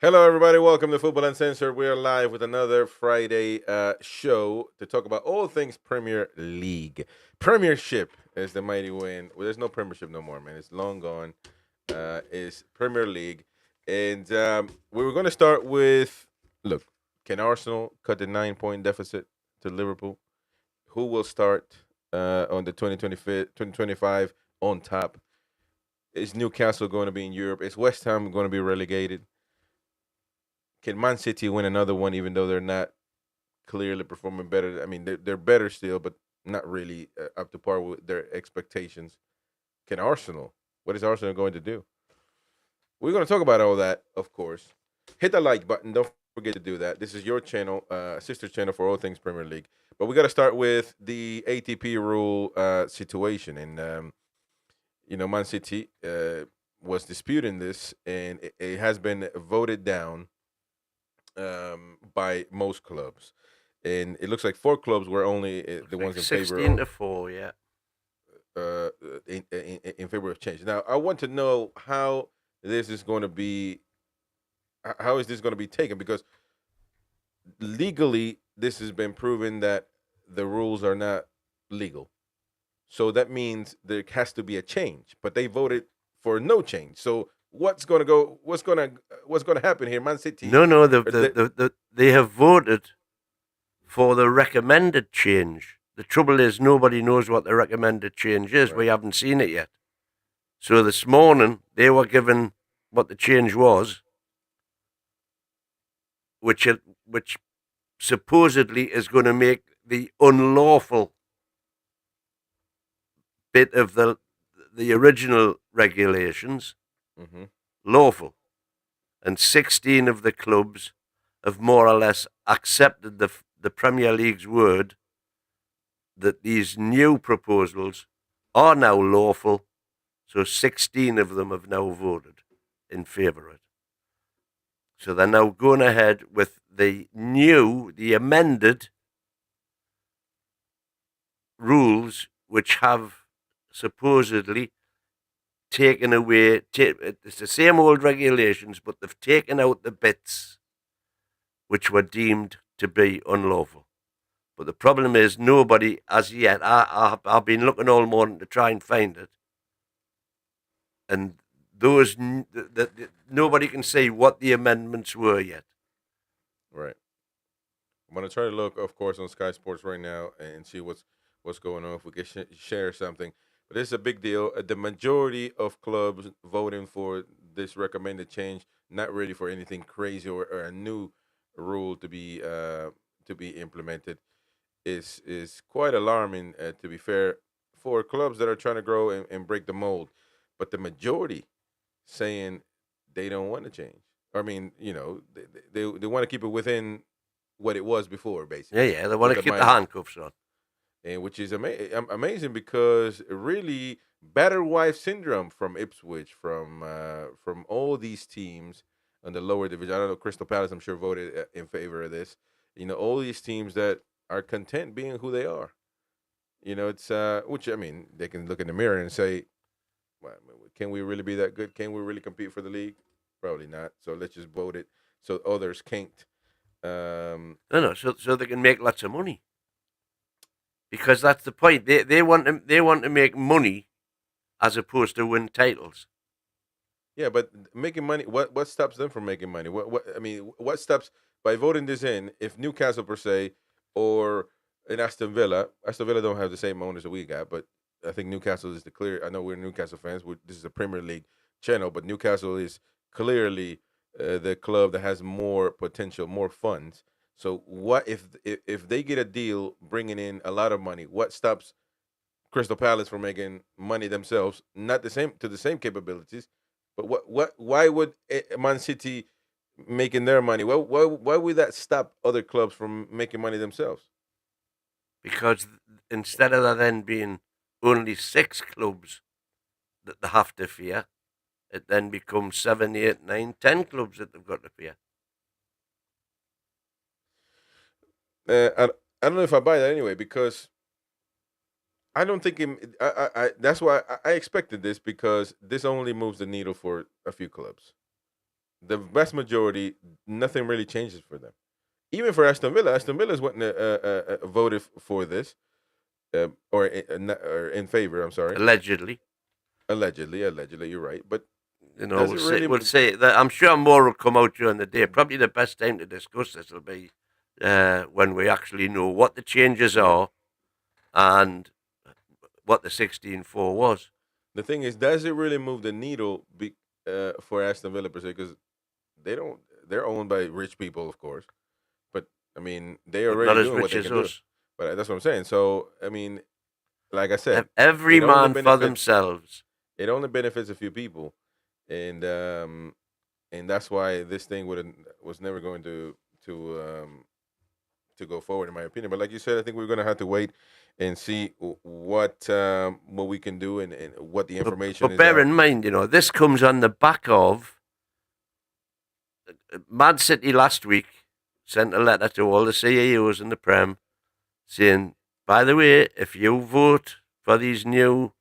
Hello, everybody. Welcome to Football Uncensored. We are live with another Friday show to talk about all things Premier League. Premiership is the mighty win. Well, there's no Premiership no more, man. It's long gone. It's Premier League. And we were going to start with look, can Arsenal cut the 9 point deficit to Liverpool? Who will start on the 2025 on top? Is Newcastle going to be in Europe? Is West Ham going to be relegated? Can Man City win another one, even though they're not clearly performing better? I mean, they're better still, but not really up to par with their expectations. Can Arsenal? What is Arsenal going to do? We're going to talk about all that, of course. Hit the like button. Don't forget to do that. This is your channel, sister channel for all things Premier League. But we got to start with the ATP rule situation. And, Man City was disputing this, and it has been voted down by most clubs, and it looks like four clubs were only the Like ones in favor 16 of to 4, yeah. in favor of change. Now, I want to know how this is going to be. How is this going to be taken? Because legally, this has been proven that the rules are not legal. So that means there has to be a change. But they voted for no change. So what's going to go? What's going to happen here? Man City. No, no, The, they have voted for the recommended change. The trouble is, nobody knows what the recommended change is. right. We haven't seen it yet. So this morning, they were given what the change was, which supposedly is going to make the unlawful bit of the original regulations Mm-hmm. lawful. And 16 of the clubs have more or less accepted the Premier League's word that these new proposals are now lawful. So 16 of them have now voted in favour of it. So they're now going ahead with the amended rules, which have supposedly taken away, it's the same old regulations, but they've taken out the bits which were deemed to be unlawful. But the problem is nobody, as yet, I've been looking all morning to try and find it, and nobody can say what the amendments were yet. Right. I'm gonna try to look, of course, on Sky Sports right now and see what's going on. If we can share something, but it's a big deal. The majority of clubs voting for this recommended change, not ready for anything crazy or a new rule to be implemented, is quite alarming. To be fair, for clubs that are trying to grow and break the mold, but the majority saying they don't want to change. I mean, they want to keep it within what it was before, Yeah, basically, yeah, they want with to the keep the minor, handcuffs on. and which is amazing because really battered wife syndrome from Ipswich, from all these teams on the lower division. I don't know, Crystal Palace, I'm sure voted in favor of this. All these teams that are content being who they are. It's which I mean, they can look in the mirror and say, well, can we really be that good? Can we really compete for the league? Probably not. So let's just vote it so others can't. No, no, so they can make lots of money, because that's the point. They want to make money as opposed to win titles. Yeah, but making money. What stops them from making money? What I mean, what stops by voting this in? If Newcastle per se, or in Aston Villa don't have the same owners that we got, but I think Newcastle is the clear. I know we're Newcastle fans. This is a Premier League channel, but Newcastle is clearly the club that has more potential, more funds. So what if they get a deal bringing in a lot of money? What stops Crystal Palace from making money themselves? Not the same to the same capabilities, but why would Man City making their money? Why would that stop other clubs from making money themselves? Because instead of there then being only 6 clubs that they have to fear, it then becomes 7, 8, 9, 10 clubs that they've got to fear. I don't know if I buy that anyway because I don't think that's why I expected this because this only moves the needle for a few clubs. the vast majority, nothing really changes for them. Even for Aston Villa, Aston Villa's went voted for this, or in favor. I'm sorry, allegedly. allegedly, you're right. But You know, does it really? we'll say that. I'm sure more will come out during the day. Probably the best time to discuss this will be when we actually know what the changes Yeah. are and what the 16-4 was. The thing is, does it really move the needle for Aston Villa per se? Because they don't. They're owned by rich people, of course. But I mean, they're But not already as doing what rich they as can do. us. But that's what I'm saying. So I mean, like I said, Every it only man for benefits themselves. it only benefits a few people, and that's why this thing was never going to to go forward, in my opinion. But like you said, I think we're going to have to wait and see what we can do and what the information But is bear out. in mind, you know, this comes on the back of Man City last week sent a letter to all the CEOs in the Prem saying, by the way, if you vote for these new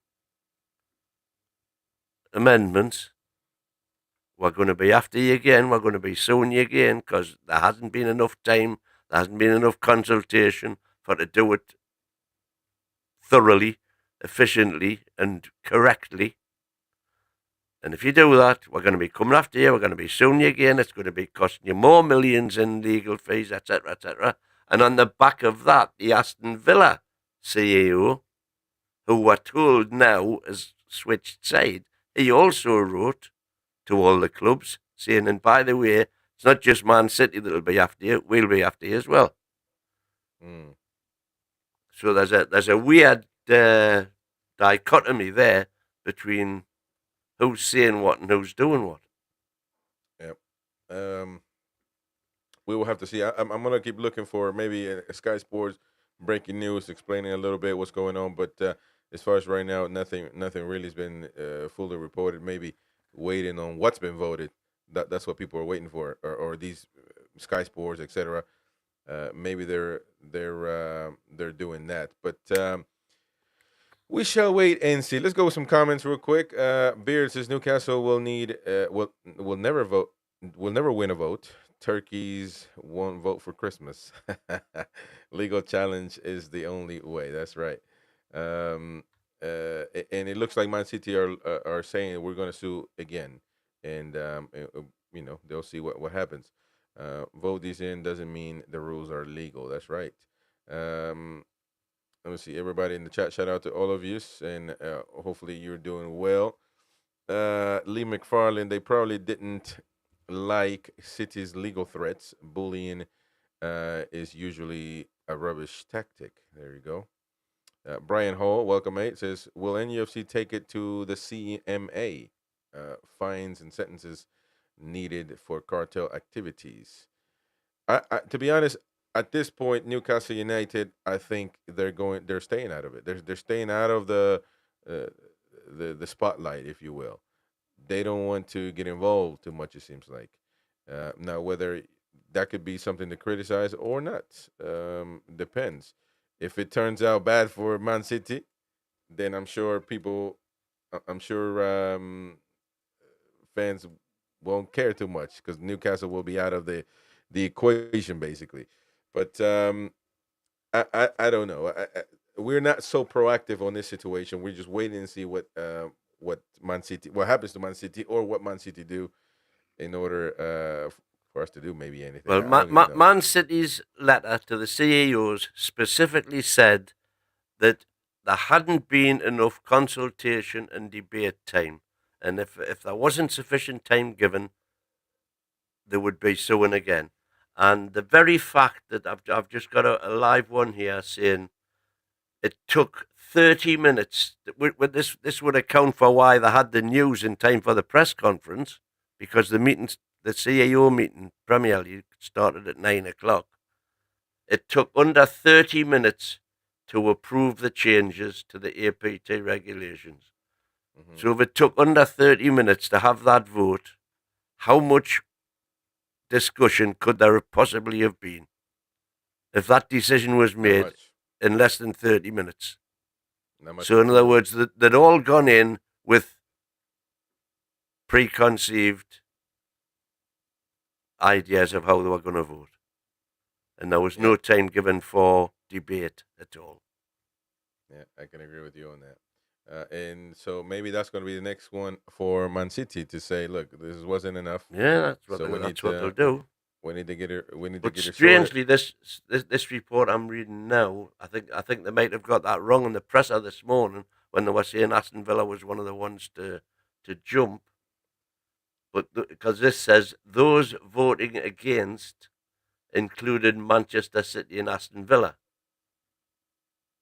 amendments, we're going to be after you again. We're going to be suing you again because there hasn't been enough time, there hasn't been enough consultation for to do it thoroughly, efficiently, and correctly. And if you do that, we're going to be coming after you. We're going to be suing you again. It's going to be costing you more millions in legal fees, etc., etc. And on the back of that, the Aston Villa CEO, who we're told now has switched side, he also wrote to all the clubs saying, and by the way, it's not just Man City that'll be after you, we'll be after you as well. Mm. So there's a weird dichotomy there between who's saying what and who's doing what. Yep. We will have to see. I'm gonna keep looking for maybe a Sky Sports breaking news explaining a little bit what's going on. But as far as right now, nothing really has been fully reported. Maybe waiting on what's been voted. That's what people are waiting for, or these Sky Sports, etc. Maybe they're doing that. But we shall wait and see. Let's go with some comments real quick. Beard says Newcastle will never vote, will never win a vote. Turkeys won't vote for Christmas. Legal challenge is the only way. That's right. And it looks like Man City are saying we're going to sue again, and they'll see what happens. Vote these in doesn't mean the rules are legal. That's right. Um, Let me see everybody in the chat. Shout out to all of you, and hopefully you're doing well. Lee McFarland, they probably didn't like City's legal threats. Bullying is usually a rubbish tactic. There you go. Brian Hall, welcome, mate, says, will NUFC take it to the CMA? Fines and sentences needed for cartel activities. To be honest, at this point, Newcastle United, I think they're staying out of it. They're staying out of uh, the spotlight, if you will. They don't want to get involved too much. It seems like now whether that could be something to criticize or not depends. If it turns out bad for Man City, then I'm sure fans won't care too much because Newcastle will be out of the equation basically. But I don't know. We're not so proactive on this situation. We're just waiting to see what Man City, what happens to Man City, or what Man City do in order for us to do maybe anything. Well, I don't even know. Man City's letter to the CEOs specifically said that there hadn't been enough consultation and debate time. And if there wasn't sufficient time given, they would be suing again. And the very fact that I've just got a live one here saying it took 30 minutes. This would account for why they had the news in time for the press conference, because the CEO meeting, Premier League, started at 9 o'clock. It took under 30 minutes to approve the changes to the APT regulations. Mm-hmm. So if it took under 30 minutes to have that vote, how much discussion could there possibly have been if that decision was Not made much. in less than 30 minutes? Not much So, at in other all. words, they'd all gone in with preconceived ideas of how they were going to vote. And there was no time given for debate at all. Yeah, I can agree with you on that. And so maybe that's going to be the next one for Man City to say, look, this wasn't enough. Yeah, that's what, So that's what they'll do. we need to get it. We need to But get it sorted. strangely, this report I'm reading now, I think they might have got that wrong in the presser this morning when they were saying Aston Villa was one of the ones to jump. But because this says those voting against included Manchester City and Aston Villa,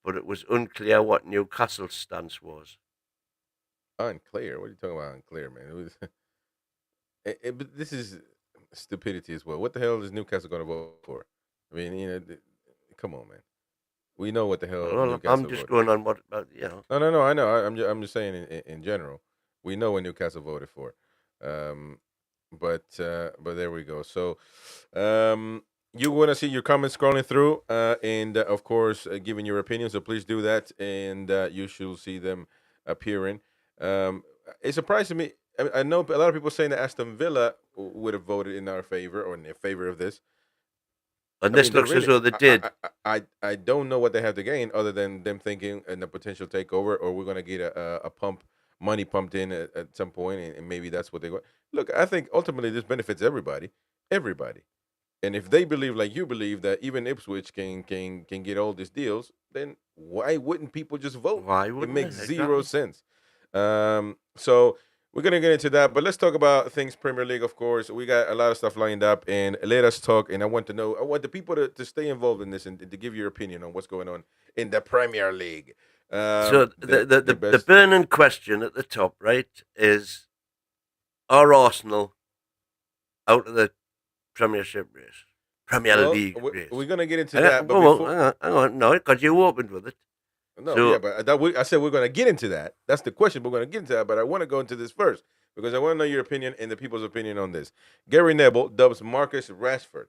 but it was unclear what Newcastle's stance was. Unclear. What are you talking about? Unclear, man. It was. But this is stupidity as well. What the hell is Newcastle going to vote for? I mean, come on, man. We know what the hell Well, I'm Newcastle just voted. going on what No. I know. I'm just saying in general. We know what Newcastle voted for. But there we go. So, you want to see your comments scrolling through, and of course, giving your opinion. So please do that, and you should see them appearing. It surprised me. I know a lot of people saying that Aston Villa would have voted in our favor or in their favor of this. And this looks as though they did. I don't know what they have to gain other than them thinking in a potential takeover, or we're going to get a money pumped in at some point, and maybe that's what they go. Look, I think ultimately this benefits everybody. And if they believe like you believe that even Ipswich can get all these deals, then why wouldn't people just vote? Why wouldn't it makes they? zero Exactly. sense. So we're gonna get into that, but let's talk about things Premier League. Of course, we got a lot of stuff lined up, and let us talk. And I want the people to stay involved in this and to give your opinion on what's going on in the Premier League. So the best. burning question at the top, right, is: are Arsenal out of the Premiership race, Premier League race? We're gonna get into that, but hang on, no, because you opened with it. No, So, yeah, but I said we're going to get into that. That's the question. We're going to get into that, but I want to go into this first because I want to know your opinion and the people's opinion on this. Gary Neville dubs Marcus Rashford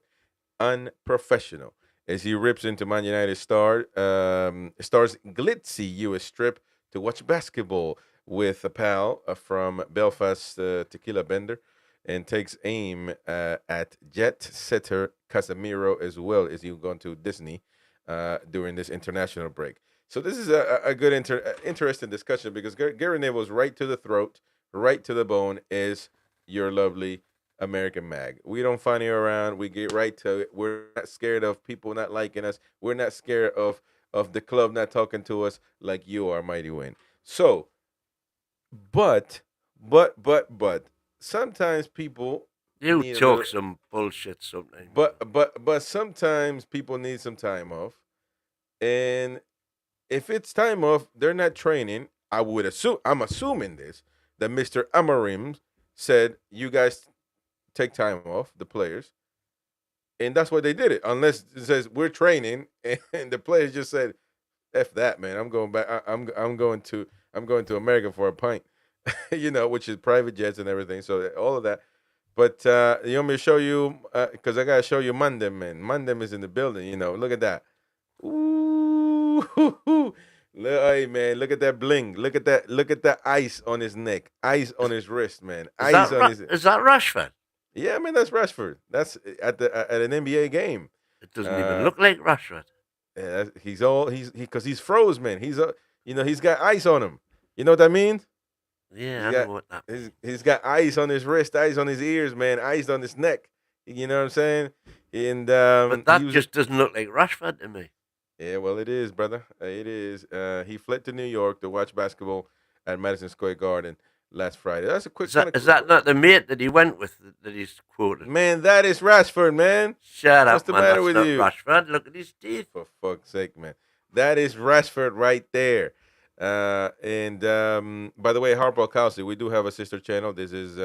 unprofessional as he rips into Man United stars glitzy U.S. strip to watch basketball with a pal from Belfast, Tequila Bender, and takes aim at jet setter Casemiro as well as he gone to Disney during this international break. So this is a good interesting discussion because Gary Neville is right to the throat, right to the bone. Is your lovely American mag? We don't funny around. We get right to it. We're not scared of people not liking us. We're not scared of the club not talking to us like you are, Mighty Win. So, but sometimes people you need a talk little. some bullshit sometimes. But sometimes people need some time off, and if it's time off, they're not training. I would assume. I'm assuming this that Mr. Amarim said, "You guys take time off, the players," and that's why they did it. Unless it says we're training, and the players just said, "F that, man. I'm going back. I'm going to America for a pint," which is private jets and everything. So all of that. But you want me to show you? Because I gotta show you Mandem, man. Mandem is in the building. Look at that. Ooh, hey man, look at that bling. Look at that. Look at that ice on his neck, ice on his wrist, man. Ice on his. Is that Rashford? Yeah, man, that's Rashford. That's at an NBA game. It doesn't even look like Rashford. Yeah, he's because he's froze, man. He's got ice on him. You know what that means? Yeah, I know what that means. He's got ice on his wrist, ice on his ears, man, ice on his neck. You know what I'm saying? And but that just doesn't look like Rashford to me. Yeah, well, it is, brother. It is. He fled to New York to watch basketball at Madison Square Garden last Friday. That's a quick. Is that not the mate that he went with that he's quoted? Man, that is Rashford, man. Shut What's up, the man. matter That's with not you? Rashford. Look at his teeth. For fuck's sake, man. That is Rashford right there. And by the way, Harpo Kelsey, we do have a sister channel. This is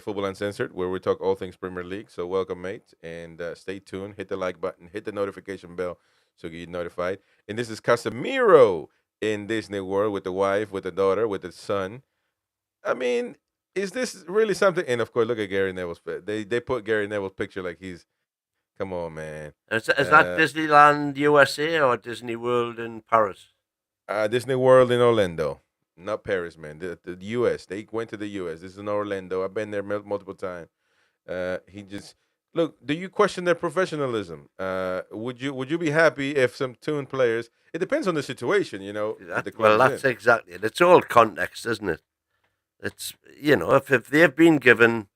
Football Uncensored, where we talk all things Premier League. So welcome, mate, and stay tuned. Hit the like button, hit the notification bell, so you get notified. And this is Casemiro in Disney World with the wife, with the daughter, with the son. I mean, is this really something? And of course, look at Gary Neville's. They put Gary Neville's picture like he's. Come on, man. Is that Disneyland USA or Disney World in Paris? Disney World in Orlando, not Paris, man. The U.S. They went to the U.S. This is in Orlando. I've been there multiple times. He just look. Do you question their professionalism? Would you be happy if some Toon players? It depends on the situation, that the club Well, is that's in. exactly it. It's all context, isn't it? It's if they've been given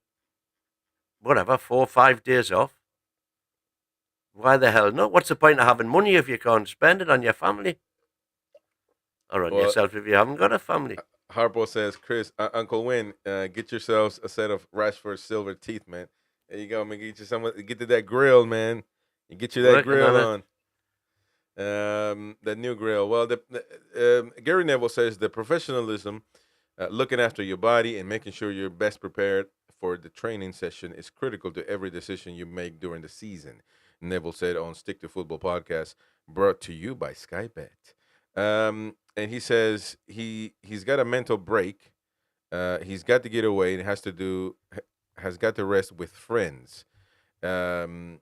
whatever 4 or 5 days off, why the hell not? What's the point of having money if you can't spend it on your family or on Well, yourself if you haven't got a family? Harpo says, Chris, Uncle Win, get yourselves a set of Rashford silver teeth, man. There you go, man. Get you some. Get to that grill, man. You get you that Working grill on it. on. That new grill. Well, Gary Neville says the professionalism, looking after your body and making sure you're best prepared for the training session is critical to every decision you make during the season. Neville said on Stick to Football podcast, brought to you by Sky Bet. And he says he's got a mental break. He's got to get away and has got to rest with friends. Um,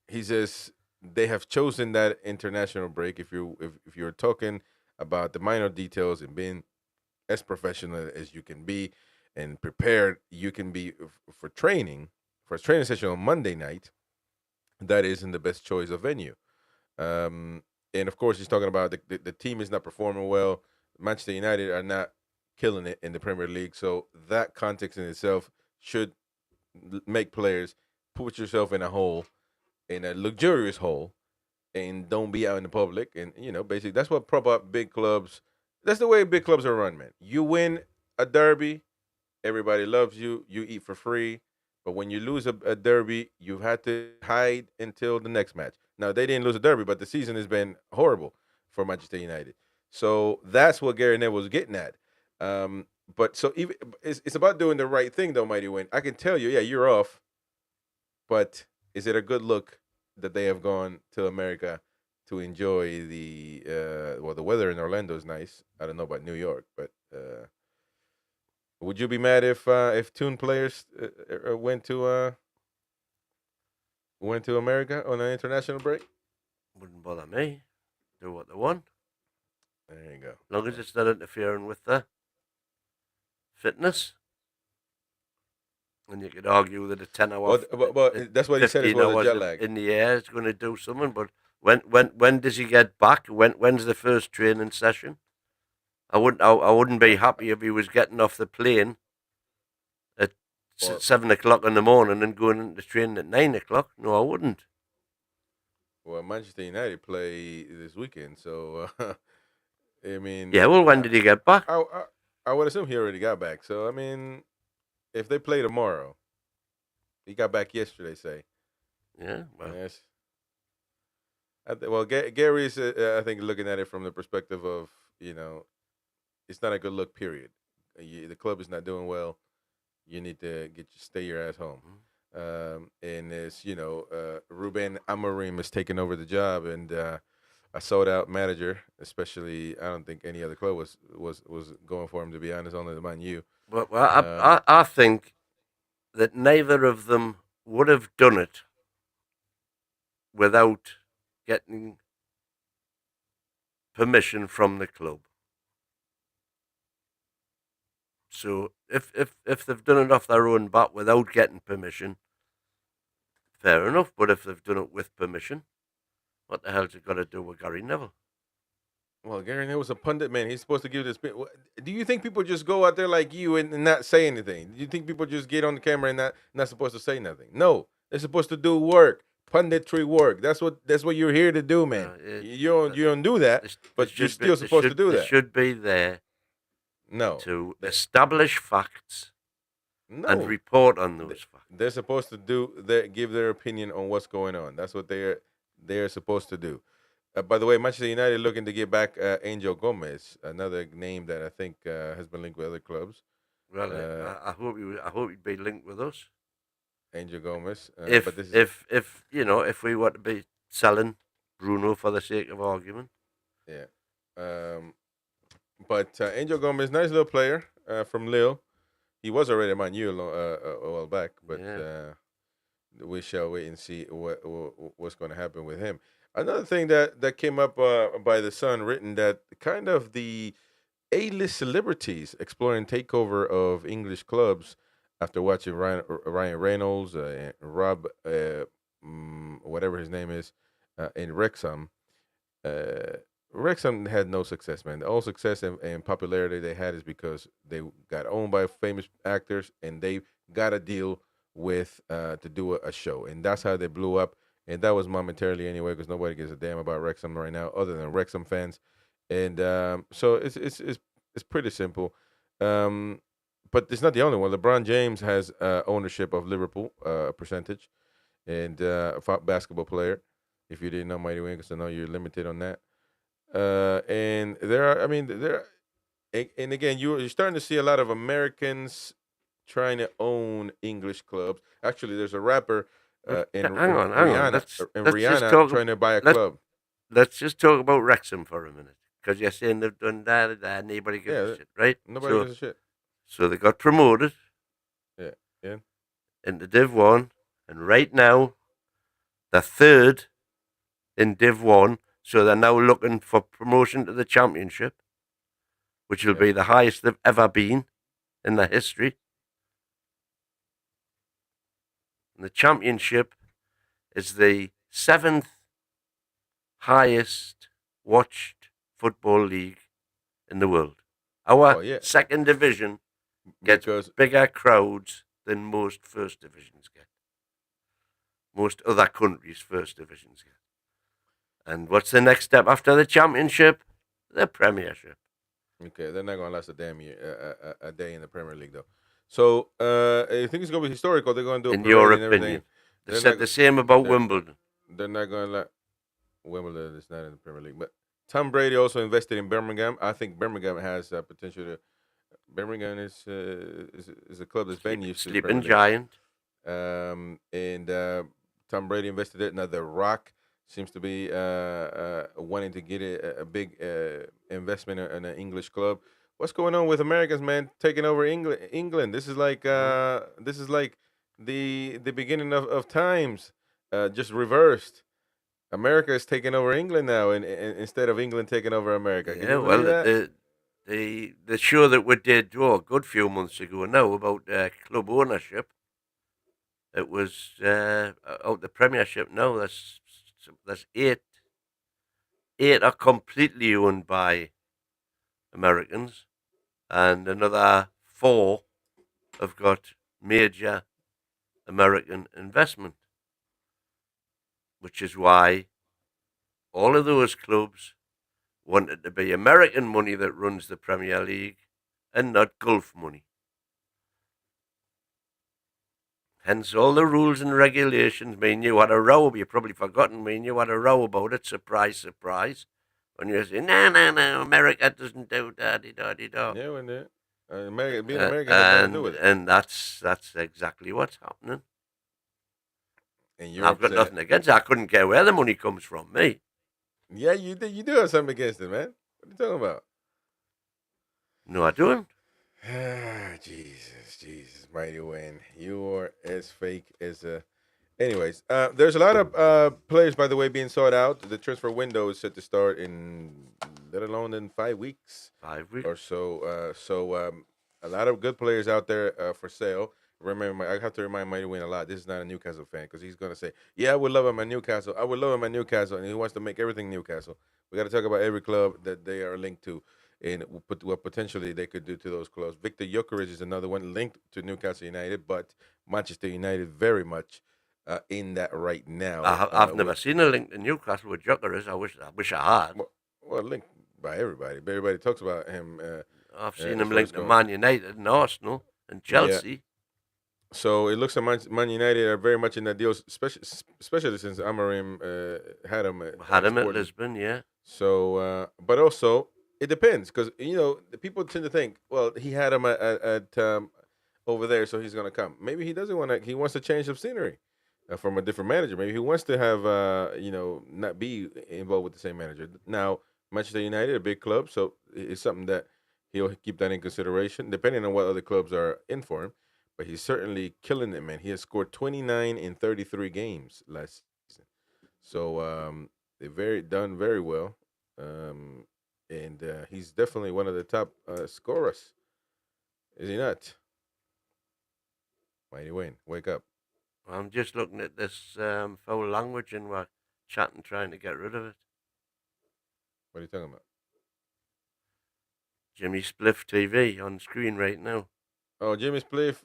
he says they have chosen that international break. If you're talking about the minor details and being as professional as you can be and prepared you can be for a training session on Monday night, that isn't the best choice of venue. Um, and of course, he's talking about the team is not performing well. Manchester United are not killing it in the Premier League, so that context in itself should make players put yourself in a hole, in a luxurious hole, and don't be out in the public. And basically, that's what prop up big clubs. That's the way big clubs are run, man. You win a derby, everybody loves you. You eat for free. But when you lose a derby, you've had to hide until the next match. Now they didn't lose a derby, but the season has been horrible for Manchester United. So that's what Gary Neville was getting at. But so even it's about doing the right thing, though, Mighty Win. I can tell you, yeah, you're off, but is it a good look that they have gone to America to enjoy the weather in Orlando is nice. I don't know about New York, but would you be mad if Toon players went to America on an international break? Wouldn't bother me. Do what they want. There you go. As long as it's not interfering with the fitness. And you could argue that a 10-hour, But that's what he said as 15 well. The hours jet lag. in the air is going to do something. But when does he get back? When's the first training session? I wouldn't be happy if he was getting off the plane at Well, 7 o'clock in the morning and going into training at 9 o'clock. No, I wouldn't. well, Manchester United play this weekend, so I mean, Yeah, well, when did he get back? I would assume he already got back. So I mean, if they play tomorrow, he got back yesterday. Say Yeah, well, yes. Well, Gary is, I think, looking at it from the perspective of it's not a good look. Period. The club is not doing well. You need to stay your ass home. And as Ruben Amorim has taken over the job, and a sold out manager. Especially, I don't think any other club was going for him. To be honest, only the Man U. well, Um, I think that neither of them would have done it without getting permission from the club. So if they've done it off their own bat without getting permission, fair enough. But if they've done it with permission, what the hell's it got to do with Gary Neville? well, Gary Neville was a pundit, man. He's supposed to give this. Do you think people just go out there like you and not say anything? Do you think people just get on the camera and not supposed to say nothing? No, they're supposed to do work, punditry work. That's what you're here to do, man. You don't do that, but you're still supposed to do They that. should be there No, to establish facts and no. report on those facts. They're supposed to give their opinion on what's going on. That's what they're supposed to do. By the way, Manchester United looking to get back Angel Gomez, another name that I think has been linked with other clubs. Well, Uh, I hope he'd be linked with us. Angel Gomez. If But this is if we were to be selling Bruno for the sake of argument, yeah. But Angel Gomez, nice little player from Lille. He was already at Man U a while back, but yeah. we shall wait and see what's going to happen with him. Another thing that came up by the Sun, written that kind of the A-list celebrities exploring takeover of English clubs after watching Ryan Reynolds and Rob, whatever his name is, in Wrexham. Uh, Wrexham had no success, man. The only success and popularity they had is because they got owned by famous actors and they got a deal with to do a show, and that's how they blew up. And that was momentarily anyway, because nobody gives a damn about Wrexham right now, other than Wrexham fans. And so it's pretty simple. Um, but it's not the only one. LeBron James has ownership of Liverpool, percentage, and basketball player. If you didn't know, Mighty Wing, because I know you're limited on that. And there are, I mean, and again, you're starting to see a lot of Americans trying to own English clubs. Actually, there's a rapper in Hang on. Let's just Rihanna talk. trying to buy a Let's club. let's just talk about Wrexham for a minute, because you're saying they've done that. Nobody gives a Yeah, shit, right? nobody So gives a shit. so they got promoted Yeah, yeah, into Div One, and right now they're third in Div One. So they're now looking for promotion to the Championship, which will yeah. be the highest they've ever been in their history. And the Championship is the seventh highest watched football league in the world. Our Oh yeah, second division gets because bigger crowds than most first divisions get. Most other countries' first divisions get. And what's the next step after the Championship? The Premiership. okay, they're not gonna last a damn year, a day in the Premier League though. So I think it's gonna be historical. They're gonna do a In your parade and everything. opinion, they They're said not. the same about They're Wimbledon. they're not gonna let Wimbledon is not in the Premier League, but Tom Brady also invested in Birmingham. I think Birmingham has potential to. Birmingham is a club that's been used to the Sleeping Premier League. giant. And Tom Brady invested it. Now The Rock seems to be wanting to get a big investment in an English club. What's going on with Americans, man, taking over England? England. This is like the beginning of times, just reversed. America is taking over England now, and instead of England taking over America. Can Yeah, you well, believe that? the show that we did a good few months ago now about club ownership, it was out the Premiership now. There's eight are completely owned by Americans, and another four have got major American investment, which is why all of those clubs want it to be American money that runs the Premier League and not Gulf money. Hence, all the rules and regulations. Me and you had a row. You've probably forgotten. Me and you had a row about it. Surprise, surprise. When you say, no, America doesn't do da-di-da-di-da. Yeah, when they America, being American has nothing to do with it. And that's exactly what's happening. And And you're I've got upset. nothing against it. I couldn't care where the money comes from, me. Yeah, you do have something against it, man. What are you talking about? No, I don't. Jesus, mighty Wayne. You are as fake as a. Anyways, there's a lot of players, by the way, being sought out. The transfer window is set to start in, let alone in 5 weeks 5 weeks. or so. A lot of good players out there for sale. Remember, I have to remind Mighty Wayne a lot. This is not a Newcastle fan, because he's gonna say, "Yeah, I would love him at Newcastle. I would love him at Newcastle," and he wants to make everything Newcastle. We got to talk about every club that they are linked to, and what potentially they could do to those clubs. Victor Gyökeres is another one linked to Newcastle United, but Manchester United very much in that right now. I've never seen a link to Newcastle with Gyökeres. I wish I had. Well, linked by everybody. Everybody talks about him. I've seen As him far as linked to going. Man United and Arsenal and Yeah. Chelsea. So it looks like Man United are very much in that deal, especially since Amarim had him Had him at Sporting. Lisbon, yeah. So, but also it depends, because the people tend to think, well, he had him at over there, so he's gonna come. Maybe he doesn't want to. He wants to change of scenery from a different manager. Maybe he wants to have not be involved with the same manager. Now, Manchester United, a big club, so it's something that he'll keep that in consideration, depending on what other clubs are in for him. But he's certainly killing it, man. He has scored 29 in 33 games last season. So they done very well, and he's definitely one of the top scorers. Is he not? Mighty Wayne, wake up. I'm just looking at this foul language and we're chatting, trying to get rid of it. What are you talking about? Jimmy Spliff TV on screen right now. Oh, Jimmy Spliff.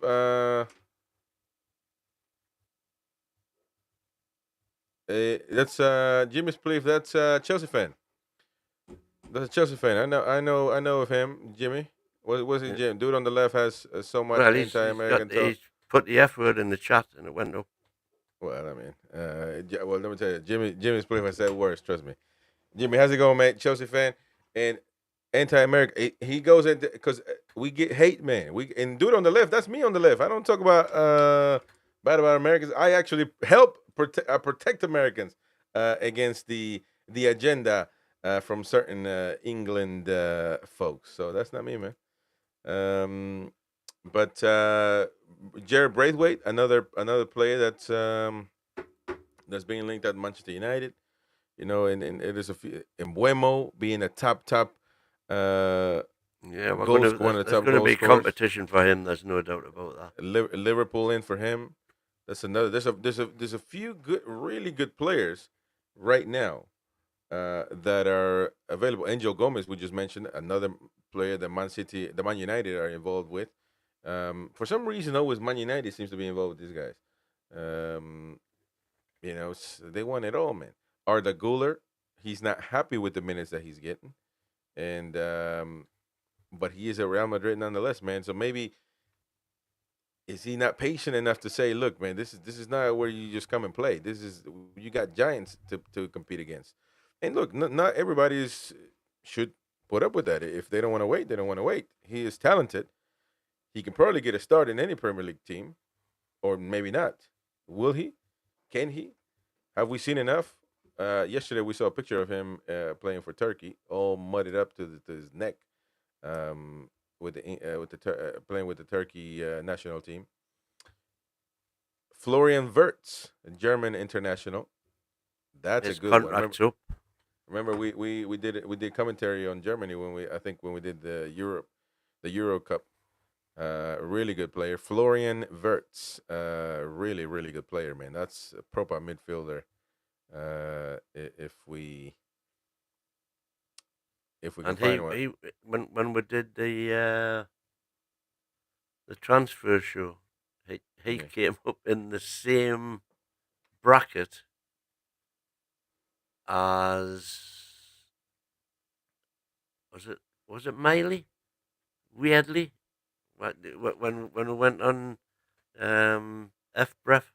That's Jimmy Spliff. That's Chelsea fan. That's a Chelsea fan. I know of him, Jimmy. What's he, Yeah. Jim? Dude on the left has so much Well, anti-American talk. he's put the F word in the chat and it went up. Well, I mean, well, let me tell you, Jimmy Spliff has said worse. Trust me. Jimmy, how's it going, mate? Chelsea fan and anti-American. He goes into because we get hate, man. We and dude on the left. That's me on the left. I don't talk about bad about Americans. I actually help protect Americans against the agenda from certain England folks. So that's not me, man. But Jared Braithwaite, another player that's being linked at Manchester United. You know, and it is a few, Embuemo being a top uh, Yeah, goal scorer, one of the there's top going to goal be scorers. competition for him. There's no doubt about that. Liverpool in for him. That's another. There's a few good, really good players right now that are available. Angel Gomez, we just mentioned, another player that the Man United are involved with. For some reason, always Man United seems to be involved with these guys. Um, you know, they want it all, man. Arda Guler, he's not happy with the minutes that he's getting, and but he is at Real Madrid nonetheless, man. So maybe is he not patient enough to say, look, man, this is not where you just come and play. This is you got giants to compete against, and look, not everybody should put up with that. If they don't want to wait, they don't want to wait. He is talented. He can probably get a start in any Premier League team, or maybe not. Will he? Can he? Have we seen enough? Yesterday we saw a picture of him playing for Turkey, all muddied up to his neck, playing with the Turkey national team. Florian Wirtz, a German international. That's His a good one. contract's up. Remember we did commentary on Germany when we did the Euro Cup. Really good player, Florian Wirtz. Really good player, man. That's a proper midfielder. If we can And find one. he when we did the transfer show, he Yeah. came up in the same bracket as was it Miley? Weirdly, when we went on F Bref,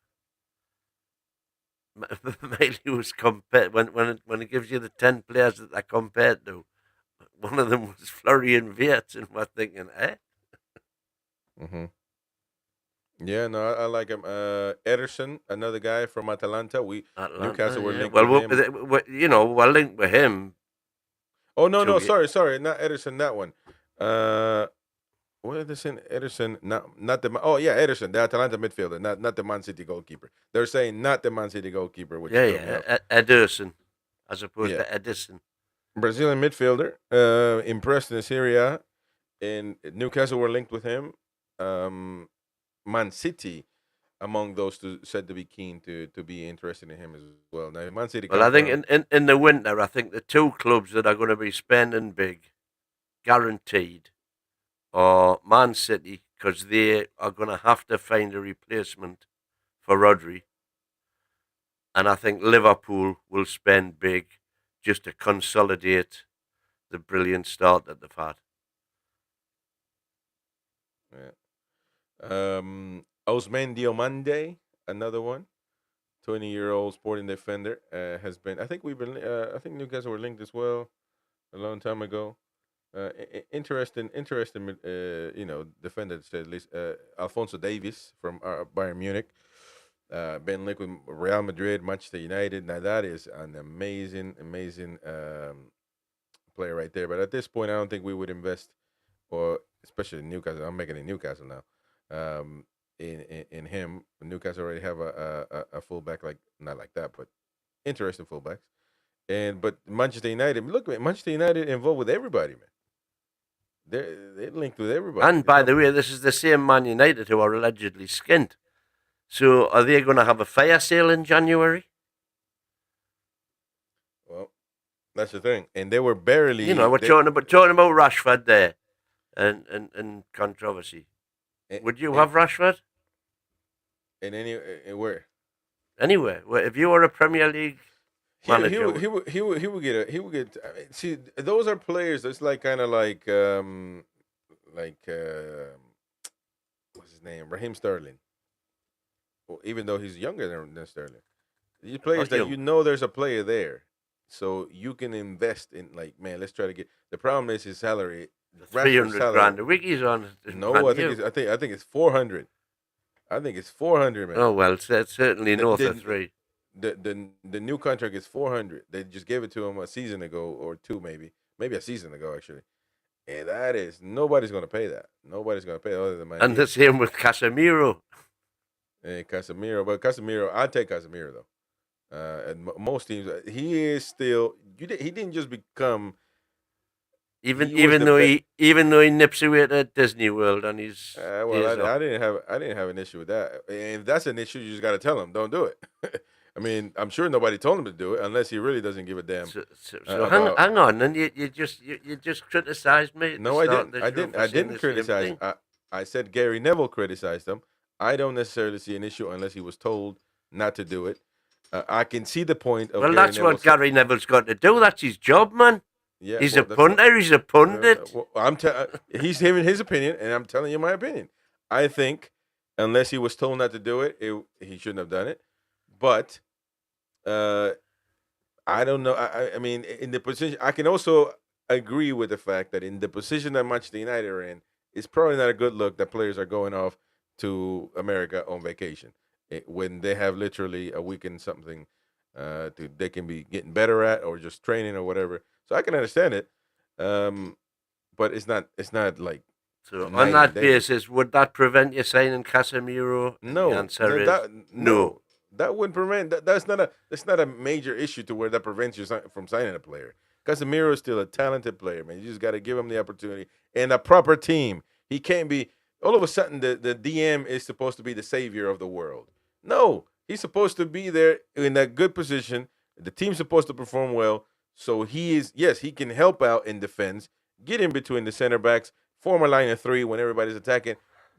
Miley was compared when it gives you the 10 players that they're compared to. One of them was Florian Wirtz, and we're thinking, eh? Mm-hmm. Yeah, no, I like him. Ederson, another guy from Atalanta. Atlanta, Newcastle were yeah. linked Well, with him. we're linked with him. Oh no, no, To sorry, not Ederson, that one. What Ederson? Ederson, not the. Oh yeah, Ederson, the Atalanta midfielder, not the Man City goalkeeper. They're saying not the Man City goalkeeper, which threw me off. Ederson, as opposed Yeah, to Edison. Brazilian midfielder, impressed in Serie A, and Newcastle were linked with him. Man City, among those two, said to be keen to be interested in him as well. Now, if Man City Well, I think confirmed. in the winter, I think the two clubs that are going to be spending big, guaranteed, are Man City, because they are going to have to find a replacement for Rodri. And I think Liverpool will spend big just to consolidate the brilliant start that they've had. Yeah. Osman Diomande, another one, 20-year-old sporting defender, has been. I think we've been. I think Newcastle were linked as well a long time ago. Interesting. Defender to say at least. Alfonso Davies from Bayern Munich. Been linked with Real Madrid, Manchester United. Now that is an amazing player right there. But at this point, I don't think we would invest, or especially in Newcastle. I'm making it Newcastle now. In him, Newcastle already have a fullback, like not like that, but interesting fullbacks. But Manchester United, look, man, Manchester United involved with everybody, man. They're linked with everybody. And by the way, this is the same Man United who are allegedly skint. So are they going to have a fire sale in January? Well, that's the thing. And they were barely. You know, we're talking about Rashford there, and controversy. Would you have Rashford? In any where? Anyway, if you were a Premier League manager, He would get I mean, see, those are players. That's like kind of like what's his name, Raheem Sterling. Well, even though he's younger than Sterling, these players not that young. there's a player there, so you can invest in. Like, man, let's try to get. The problem is his salary. The Rashford's 300 grand salary. a week he's on is No, brand new. I think it's 400. I think it's 400, man. Oh well, it's certainly The, north of the, 3. the new contract is 400. They just gave it to him a season ago or two, maybe a season ago actually. And that is nobody's going to pay that. Nobody's going to pay other than Man And U the same with Casemiro. and Casemiro. But Casemiro, I take Casemiro though. And most teams, he is still. He didn't just become. Even He was even the though best. even though he nips away at Disney World on his Well, days off. I didn't have an issue with that. And if that's an issue, you just got to tell him, don't do it. I mean, I'm sure nobody told him to do it unless he really doesn't give a damn So about. hang on, and you just criticised me at the No, I start of didn't. the show for I saying didn't the same criticize. thing. I said Gary Neville criticized him. I don't necessarily see an issue unless he was told not to do it. I can see the point of Well, Gary that's Neville. what Gary Neville's got to do. That's his job, man. Yeah, He's a well, that's what. punter. He's a pundit. Well, he's giving his opinion, and I'm telling you my opinion. I think unless he was told not to do it, he shouldn't have done it. But uh, I don't know. I mean, in the position, I can also agree with the fact that in the position that Manchester United are in, it's probably not a good look that players are going off to America on vacation when they have literally a week and something they can be getting better at or just training or whatever. So I can understand it, um, but it's not like So on night and that day. basis, would that prevent you signing Casemiro? And the No, answer is no. no. That wouldn't prevent. That's not a major issue to where that prevents you from signing a player. Casemiro is still a talented player, man. You just got to give him the opportunity and a proper team. He can't be all of a sudden the DM is supposed to be the savior of the world. No, he's supposed to be there in a good position. The team's supposed to perform well. So he is, yes, he can help out in defense, get in between the center backs, form a line of three when everybody's attacking,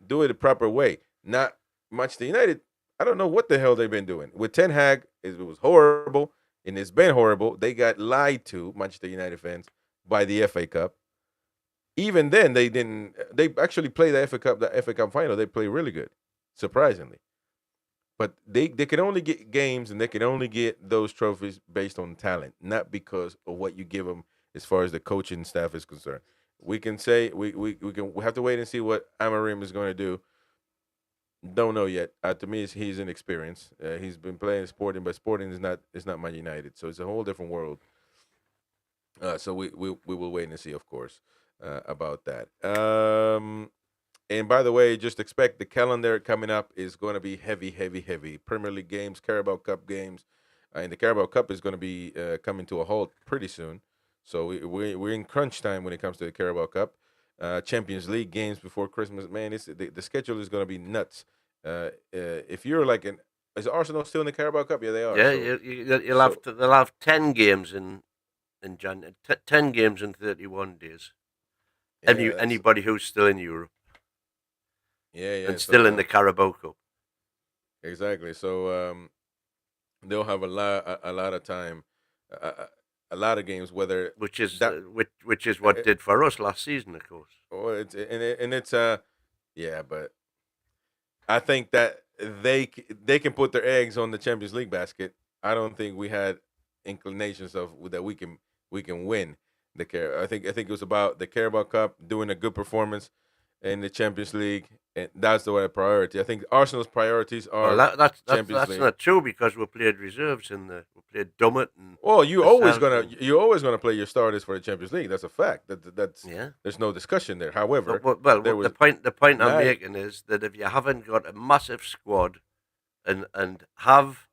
do it the proper way. Not Manchester United. I don't know what the hell they've been doing with Ten Hag. It was horrible, and it's been horrible. They got lied to, Manchester United fans, by the FA Cup. Even then, they didn't. They actually played the FA Cup final. They played really good, surprisingly. But they can only get games and they can only get those trophies based on talent, not because of what you give them as far as the coaching staff is concerned. We can say we have to wait and see what Amarim is going to do. Don't know yet. To me, he's inexperienced. He's been playing Sporting, but Sporting is not Man United, so it's a whole different world. So we will wait and see, of course, about that. And by the way, just expect the calendar coming up is going to be heavy, heavy, heavy. Premier League games, Carabao Cup games, and the Carabao Cup is going to be coming to a halt pretty soon. So we're in crunch time when it comes to the Carabao Cup. Champions League games before Christmas. Man, the schedule is going to be nuts. If you're like is Arsenal still in the Carabao Cup? Yeah, they are. Yeah, So they'll have 10 games in January, 10 games in 31 days. yeah, Anybody who's still in Europe yeah. and So still in the Carabao Cup. exactly. So they'll have a lot of time, a lot of games. Whether Which is that which is what did for us last season, of course. or it's yeah, but I think that they can put their eggs on the Champions League basket. I don't think we had inclinations of that we can win the care. I think it was about the Carabao Cup doing a good performance in the Champions League, and that's the way priority. I think Arsenal's priorities Well, are Champions that's League. not true because we played reserves we played Dummett and Well, ourselves and, you're always gonna play your starters for the Champions League. That's a fact. That's yeah. there's no discussion there. However, Well, there was the point I'm now making is that if you haven't got a massive squad and have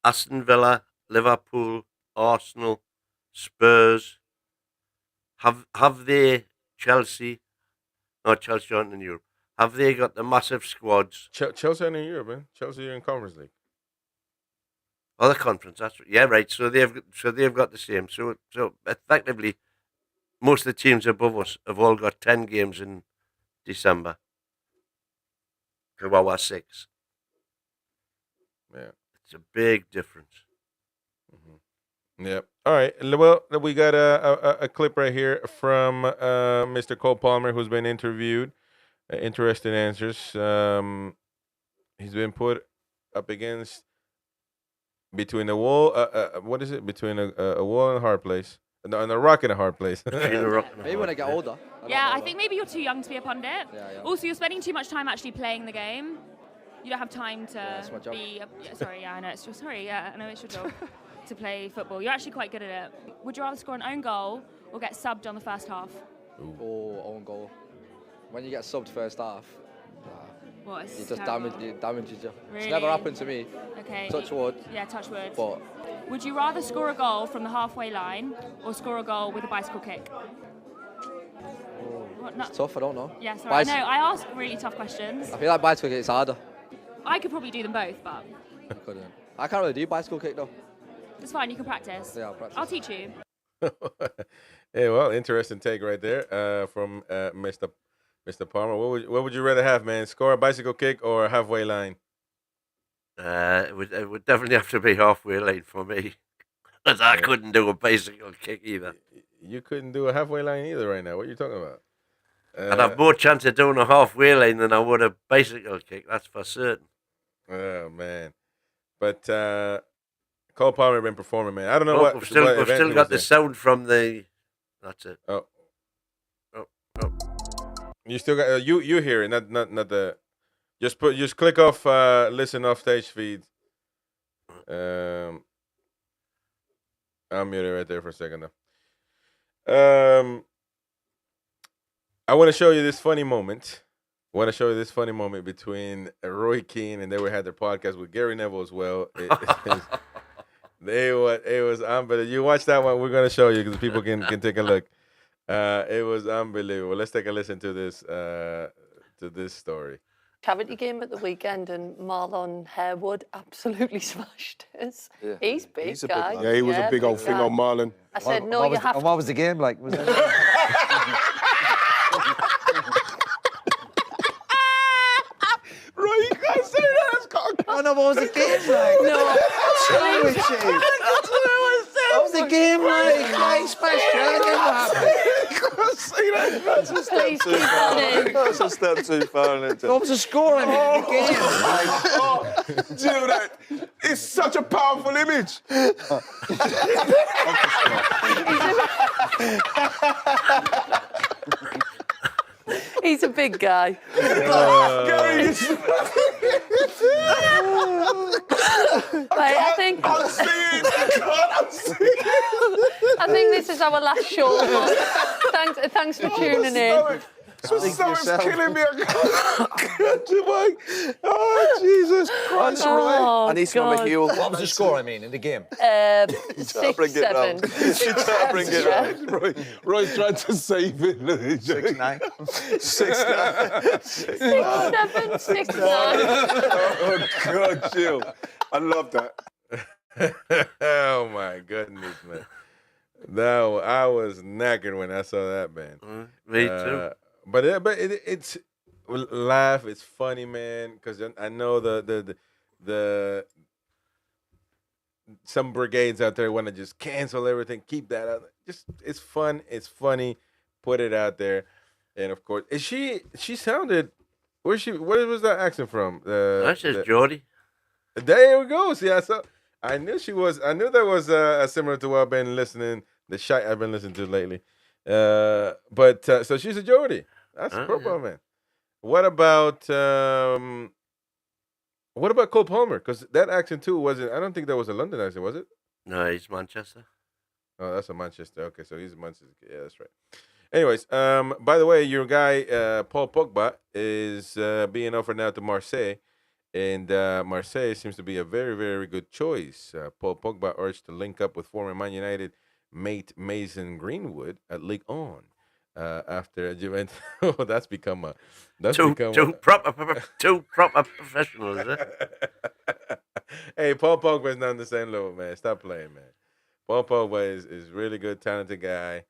Aston Villa, Liverpool, Arsenal, Spurs, have they Chelsea, not Chelsea aren't in Europe, Have they got the massive squads? Chelsea are in Europe, man. Chelsea are in Conference League. Other conference, that's right. Yeah, right. So they've got the same. So effectively, most of the teams above us have all got 10 games in December. To our 6. Yeah. It's a big difference. Mm-hmm. Yeah. All right. Well, we got a clip right here from Mr. Cole Palmer, who's been interviewed. Interesting answers. He's been put up against between a wall. What is it? Between a wall and a hard place. No, and a rock and a hard place. Maybe when I get older. I think maybe you're too young to be a pundit. Yeah. Also, you're spending too much time actually playing the game. You don't have time to that's my job. be. I know it's your I know it's your job to play football. You're actually quite good at it. Would you rather score an own goal or get subbed on the first half? Or own goal. When you get subbed first half, What? it just damages you. Really? It's never happened to me. Okay. Touch wood. Yeah, touch wood. But would you rather score a goal from the halfway line or score a goal with a bicycle kick? it's tough. I don't know. Yeah, sorry. I know. I ask really tough questions. I feel like bicycle kick is harder. I could probably do them both, but I couldn't. I can't really do bicycle kick though. it's fine. You can practice. Yeah, I'll practice. I'll teach you. Hey, well, interesting take right there from Mr. Palmer. What would you rather have, man? Score a bicycle kick or a halfway line? It would definitely have to be halfway line for me. Because I couldn't do a bicycle kick either. You couldn't do a halfway line either right now. What are you talking about? I'd have more chance of doing a halfway line than I would a bicycle kick, that's for certain. Oh, man. But Cole Palmer been performing, man. I don't know Oh, what. we've still got the sound from the... That's it. Oh. You still got you hear it, not the. Just click off listen off stage feeds. I'll mute it right there for a second though. I want to show you this funny moment. Between Roy Keane and they had their podcast with Gary Neville as well. It was unbelievable. You watch that one. We're gonna show you because people can take a look. It was unbelievable. Let's take a listen to this story. Charity game at the weekend and Marlon Harewood absolutely smashed us. Yeah. He's big, He's a guy. big, yeah, he was a big old thing on Marlon. I said, no, you have to. What was the game like? Was it... Right, you can't say that. It's got a... Oh no, what was the game like? No. What was the game like? Like smashed you. What happened? You can't say that. That's a step Please too keep far. running. That's a step too far. What was the score in the game? Oh, do you know that? It's such a powerful image. He's a big guy. Gary, Right, I think I'm seeing it. I think this is our last show. Thanks for tuning in. Stomach's killing me. Oh, Jesus Christ. Oh, I need some of God. a heel. What was the score, I mean, in the game? 6-7. Bring it round. Roy's trying to save it. 6-9. 6-9. 6-7, 6-9. Oh, God, Jill. I love that. Oh my goodness, man! No, I was knackered when I saw that, man. Me too. But it's laugh. It's funny, man, because I know the some brigades out there want to just cancel everything. Keep that out. Just it's fun. It's funny. Put it out there, and of course, she sounded. Where was that accent from? That's just Geordie. There we go. See, I knew she was. I knew that was similar to what I've been listening. The shite I've been listening to lately. But so she's a Geordie. That's proper, man. What about Cole Palmer? Because that accent too wasn't. I don't think that was a London accent, was it? No, he's Manchester. Oh, that's a Manchester. Okay, so he's a Manchester. Yeah, that's right. Anyways, by the way, your guy Paul Pogba is being offered now to Marseille. And Marseille seems to be a very, very good choice. Paul Pogba urged to link up with former Man United mate Mason Greenwood at Ligue 1. after Juventus. Oh, that's Two become two proper professionals. Hey, Paul Pogba is not on the same level, man. Stop playing, man. Paul Pogba is really good, talented guy.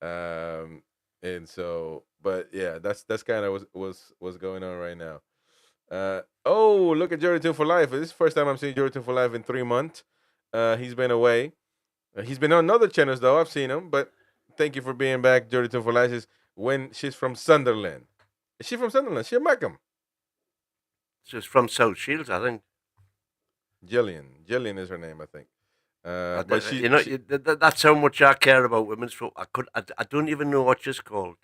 And so, but yeah, that's kind of what's going on right now. Oh, look at Jordan 2 for Life. This is the first time I'm seeing Jordan 2 for Life in 3 months. He's been away. He's been on other channels though. I've seen him, but thank you for being back, Jordan 2 for Life. She's from Sunderland. Is she from Sunderland? She a Mackham. She's from South Shields, I think. Jillian is her name, I think. But that's how much I care about women's football. I don't even know what she's called.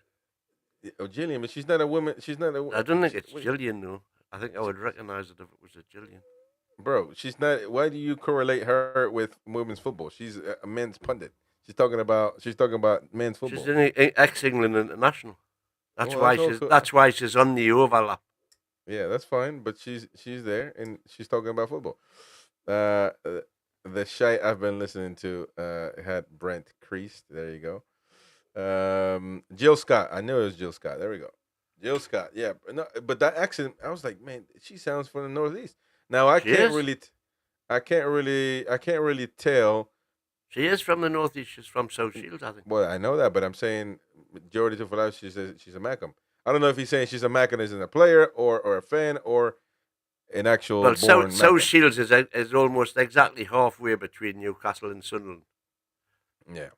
Oh, Jillian, but she's not a woman. She's not a. I don't think it's Jillian, though. I think I would recognise it if it was a Jillian. Bro, she's not. Why do you correlate her with women's football? She's a men's pundit. She's talking about men's football. She's an ex-England international. That's Well, why that's she's. also- That's why she's on the overlap. Yeah, that's fine, but she's there and she's talking about football. The shite I've been listening to had Brent Creased. There you go. Jill Scott. I knew it was Jill Scott. There we go. Jill Scott. Yeah, but that accent, I was like, man, she sounds from the Northeast. Now I can't really tell. She is from the Northeast. She's from South Shields, I think. Well, I know that, but I'm saying Jordy to Life, she says she's a Mackham. I don't know if he's saying she's a Mackham as in a player or a fan or an actual. Well, born South Shields is almost exactly halfway between Newcastle and Sunderland. Yeah.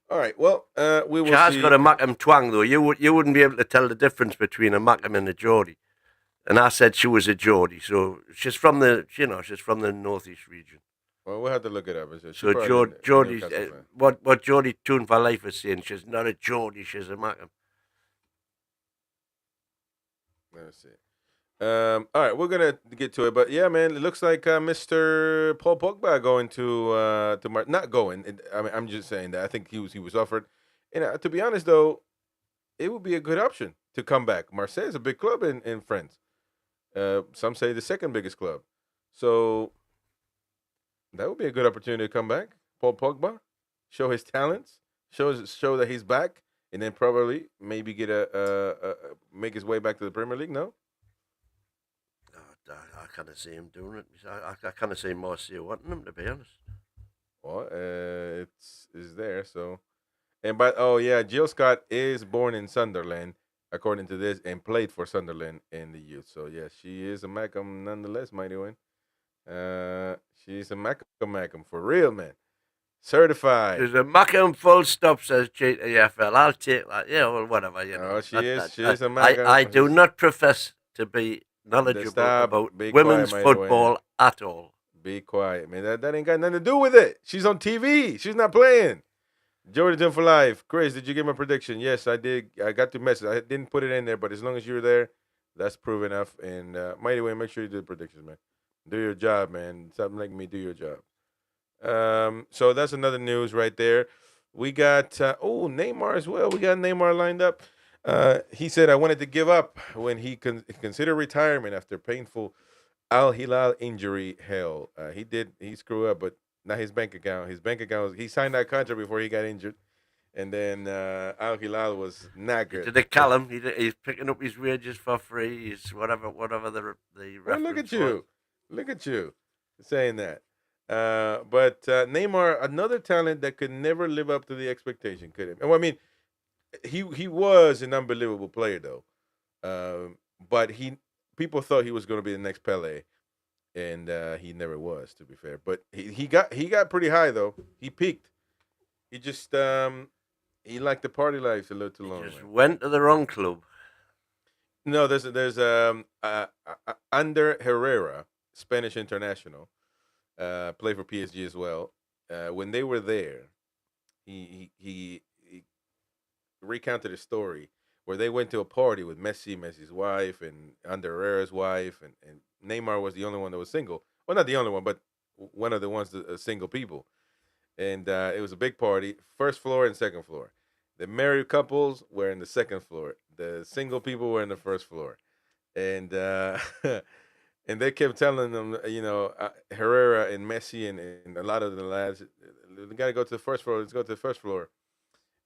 All right. Well, we will. She has see. got a Mackham twang, though. You wouldn't be able to tell the difference between a Mackham and a Geordie. And I said she was a Geordie, so she's from the Northeast region. Well, we'll have to look it up. So Geordie's what Geordie Tune for Life is saying, she's not a Geordie, she's a Mackham. Let's see. All right, we're gonna get to it, but yeah, man, it looks like Mr. Paul Pogba going to not going. I mean, I'm just saying that I think he was offered, and to be honest though, it would be a good option to come back. Marseille is a big club in France. Some say the second biggest club, so that would be a good opportunity to come back. Paul Pogba, show his talents, show that he's back, and then probably maybe get make his way back to the Premier League. No. I kind of see him doing it. I kind of see Marseille wanting him, to be honest. Well, it's there. So, Jill Scott is born in Sunderland, according to this, and played for Sunderland in the youth. So yeah, she is a Mackham nonetheless, mighty win. She's a Mackham for real, man. Certified. She's a Mackham full stop, says GTFL. I'll take that. Yeah, well, whatever. You know. Oh, she is a Mackham. I do not profess to be knowledgeable about women's football at all. Be quiet, man. That ain't got nothing to do with it. She's on TV. She's not playing. Jordan for Life. Chris, did you give my prediction? Yes, I did. I got the message. I didn't put it in there, but as long as you're there, that's proof enough. And mighty way, make sure you do the predictions, man. Do your job, man. Stop making me do your job. So that's another news right there. We got Neymar as well. We got Neymar lined up. He said I wanted to give up when he considered retirement after painful Al Hilal injury. Hell, he screwed up, but not his bank account. His bank account he signed that contract before he got injured, and then Al Hilal was not good. To the Callum, he's picking up his wages for free. He's whatever the well, look at you saying that. But Neymar, another talent that could never live up to the expectation, could him? Well, I mean, he was an unbelievable player though, but people thought he was going to be the next Pele, and he never was. To be fair, but he got pretty high though. He peaked. He just he liked the party life a little too long. He just went to the wrong club. No, there's Ander Herrera, Spanish international, played for PSG as well. When they were there, he recounted a story where they went to a party with Messi's wife, and Ander Herrera's wife, and Neymar was the only one that was single. Well, not the only one, but one of the ones that single people. And it was a big party, first floor and second floor. The married couples were in the second floor. The single people were in the first floor. And and they kept telling them, Herrera and Messi and a lot of the lads, we got to go to the first floor. Let's go to the first floor.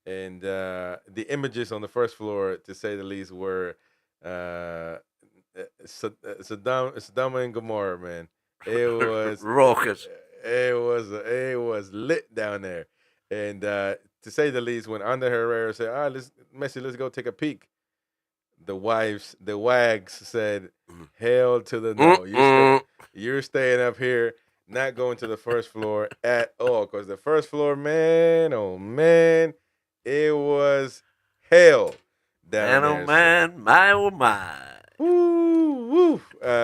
and the images on the first floor, to say the least, were uh, Saddam and Gomorrah, man. It was Raucous. it was lit down there, and to say the least, when Ander Herrera said, "Ah, let's go take a peek," the wags said, "Hell to the no! Mm-mm. You're staying up here, not going to the first floor at all, because the first floor, man, oh man, it was hell down Man, oh there." So, man, my, oh my. woo, woo.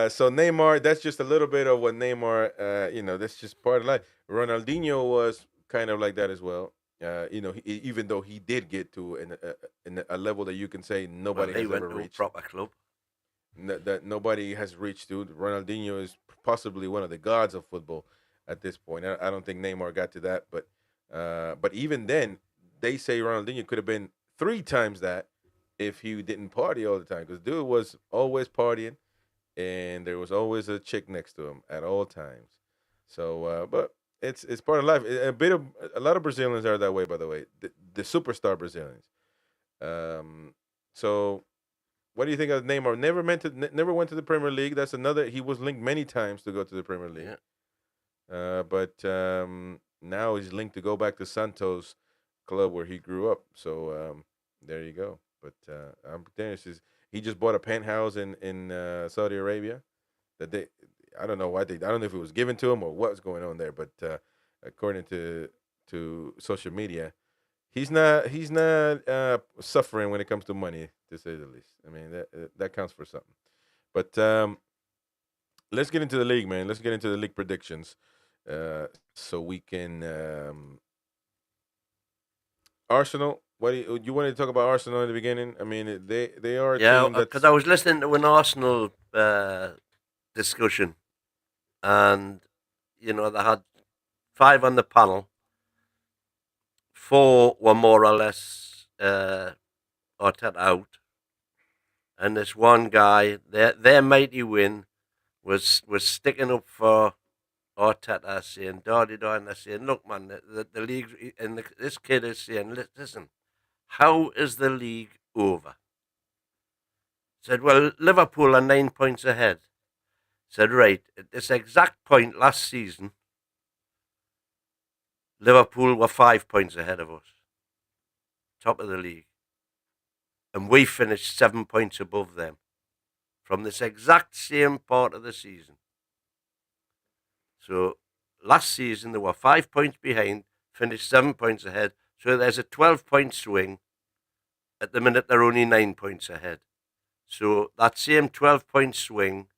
So Neymar, that's just a little bit of what Neymar, that's just part of life. Ronaldinho was kind of like that as well. Even though he did get to in a level that you can say Well, nobody he has went ever to a reached, proper club. that nobody has reached to. Ronaldinho is possibly one of the gods of football at this point. I don't think Neymar got to that, but even then, they say Ronaldinho could have been 3 times that if he didn't party all the time. Because dude was always partying, and there was always a chick next to him at all times. So, but it's part of life. A lot of Brazilians are that way, by the way. The superstar Brazilians. Um, so what do you think of Neymar? Never went to the Premier League. That's another. He was linked many times to go to the Premier League. But now he's linked to go back to Santos club where he grew up. So there you go. But I'm there. He just bought a penthouse in Saudi Arabia. That they, I don't know why they. I don't know if it was given to him or what's going on there. But according to social media, he's not suffering when it comes to money, to say the least. I mean that counts for something. But let's get into the league, man. Let's get into the league predictions, so we can. Arsenal. What do you wanted to talk about Arsenal in the beginning? I mean, they are a Yeah, team because that's I was listening to an Arsenal discussion, and they had 5 on the panel. 4 were more or less Arteta out, and this one guy, their mighty win, was sticking up for Arteta, saying, and they're saying, look, man, the league, and this kid is saying, listen, how is the league over? Said, well, Liverpool are 9 points ahead. Said, right, at this exact point last season, Liverpool were 5 points ahead of us, top of the league. And we finished 7 points above them from this exact same part of the season. So last season, they were 5 points behind, finished 7 points ahead. So there's a 12-point swing. At the minute, they're only 9 points ahead. So that same 12-point swing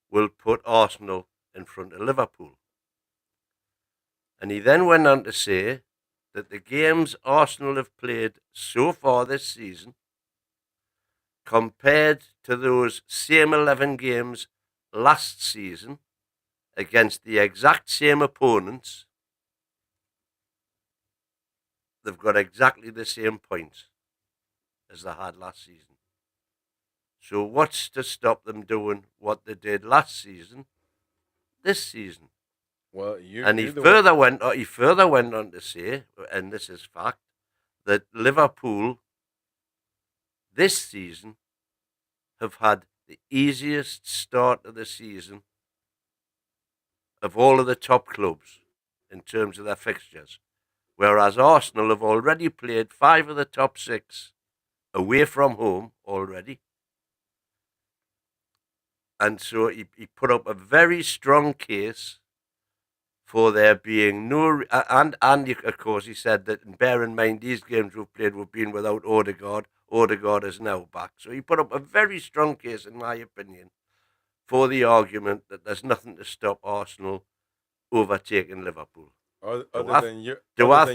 will put Arsenal in front of Liverpool. And he then went on to say that the games Arsenal have played so far this season, compared to those same 11 games last season against the exact same opponents, they've got exactly the same points as they had last season. So what's to stop them doing what they did last season, this season? well. He further went on to say, and this is fact, that Liverpool this season have had the easiest start of the season of all of the top clubs in terms of their fixtures, whereas Arsenal have already played 5 of the top 6 away from home already. And so he put up a very strong case for there being no... And of course, he said that, and bear in mind, these games we've played, we've been without Odegaard. Odegaard is now back. So he put up a very strong case, in my opinion, for the argument that there's nothing to stop Arsenal overtaking Liverpool. Do I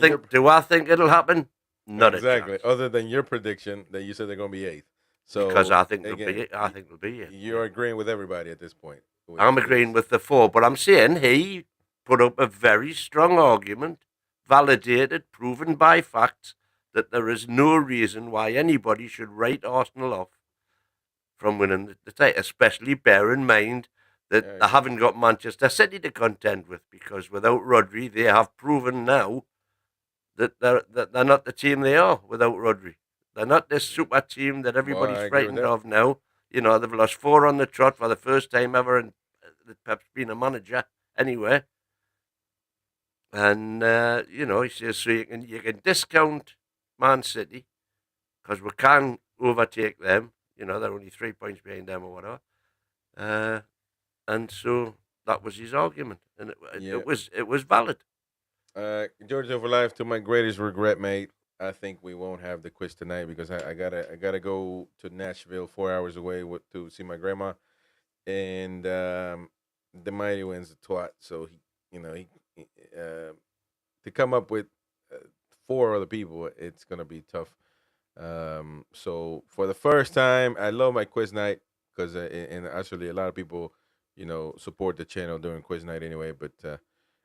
think it'll happen? Not exactly. a chance. Other than your prediction that you said they're going to be 8th. So because I think they'll be. I think they'll be. You're agreeing with everybody at this point. I'm agreeing with the 4, but I'm saying he put up a very strong argument, validated, proven by facts, that there is no reason why anybody should write Arsenal off from winning the title, especially bear in mind that they haven't got Manchester City to contend with, because without Rodri, they have proven now that they're not the team they are without Rodri. They're not this super team that everybody's I agree with frightened that. of now. You know, they've lost 4 on the trot for the first time ever, and Pep's been a manager anyway. And you know, he says so you can discount Man City because we can overtake them. You know, they're only 3 points behind them or whatever. And so that was his argument, and Yeah. it was valid. Georgia for life. To my greatest regret, mate. I think we won't have the quiz tonight because I gotta go to Nashville, 4 hours away to see my grandma, and the mighty wins the twat. So he to come up with 4 other people, it's gonna be tough. So for the first time, I love my quiz night because and actually a lot of people, support the channel during quiz night anyway. But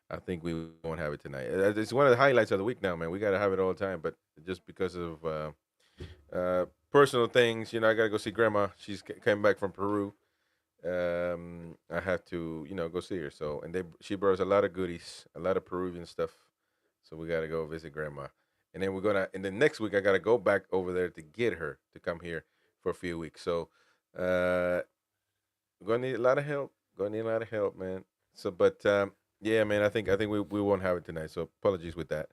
I think we won't have it tonight. It's one of the highlights of the week now, man. We gotta have it all the time, but just because of personal things, I gotta go see grandma. She's came back from Peru. I have to, go see her. So, and she brought us a lot of goodies, a lot of Peruvian stuff. So we gotta go visit grandma, and then and then next week I gotta go back over there to get her to come here for a few weeks. So, gonna need a lot of help. Gonna need a lot of help, man. So, but yeah, man, I think we won't have it tonight. So apologies with that.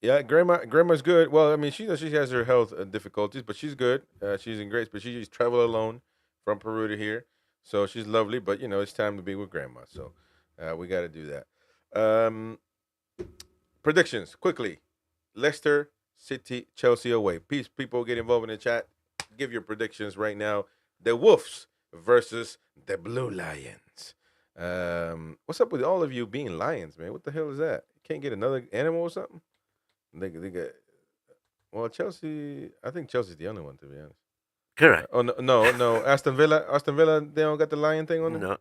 Yeah, grandma's good. Well, I mean, she has her health difficulties, but she's good. She's in great, but she just traveled alone from Peru to here, so she's lovely. But it's time to be with grandma, so we got to do that. Predictions quickly: Leicester City, Chelsea away. Please, people, get involved in the chat. Give your predictions right now. The Wolves versus the Blue Lions. What's up with all of you being lions, man? What the hell is that? Can't get another animal or something? They got. Well, Chelsea. I think Chelsea's the only one, to be honest. Correct. Oh no. Aston Villa. They don't got the lion thing on them.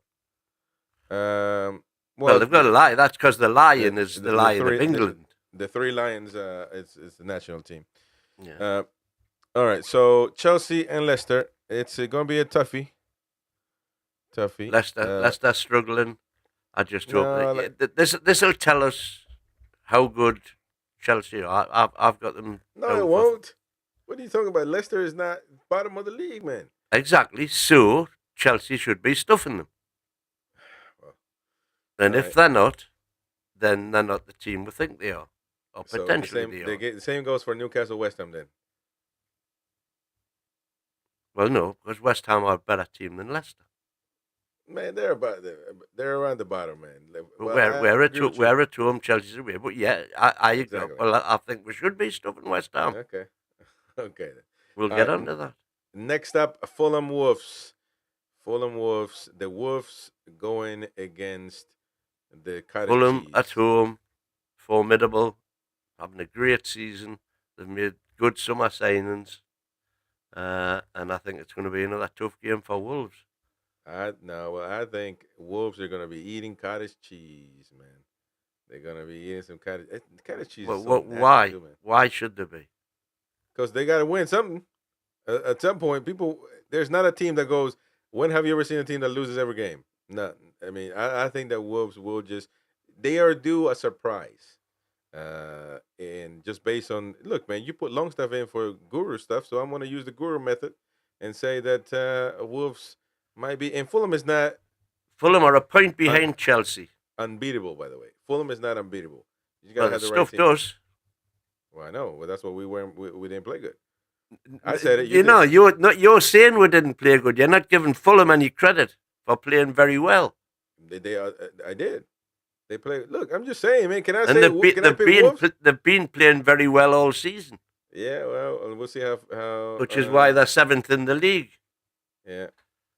No. Well, They've got a lion. That's because the lion is the lion of England. The 3 Lions. It's the national team. Yeah. All right. So Chelsea and Leicester. It's going to be a toughie. Leicester struggling. I just No, hope this will tell us how good Chelsea are. I've got them. No, it won't. What are you talking about? Leicester is not bottom of the league, man. Exactly. So Chelsea should be stuffing them. Well, and if they're not, then they're not the team we think they are, or so potentially they are. The same goes for Newcastle, West Ham, then. Well, no, because West Ham are a better team than Leicester. Man, they're around the bottom, man. But we're at home, Chelsea's away. But yeah, I agree. Exactly. Well, I think we should be stuffing West Ham. Okay. Okay. We'll get onto that. Next up, Fulham Wolves. The Wolves going against the Cottage Fulham Cheese. at home, formidable, having a great season. They've made good summer signings, and I think it's going to be another tough game for Wolves. I think Wolves are going to be eating cottage cheese, man. They're going to be eating some cottage cheese. Well, is so why? nasty, man. Why should they be? Because they got to win something. At some point, there's not a team that goes, when have you ever seen a team that loses every game? None. I mean, I think that Wolves will they are due a surprise. And just based on, look, man, you put long stuff in for guru stuff, so I'm going to use the guru method and say that Wolves might be, and Fulham is not. Fulham are a point behind Chelsea. Unbeatable, by the way. Fulham is not unbeatable. You got to have the right stuff team. does. Well, I know. Well, that's what we weren't. We didn't play good. I said it. You're saying we didn't play good. You're not giving Fulham any credit for playing very well. I did. They play. Look, I'm just saying, man. Can I and say? they've been playing very well all season. Yeah, well, we'll see how. Which is why they're 7th in the league. Yeah,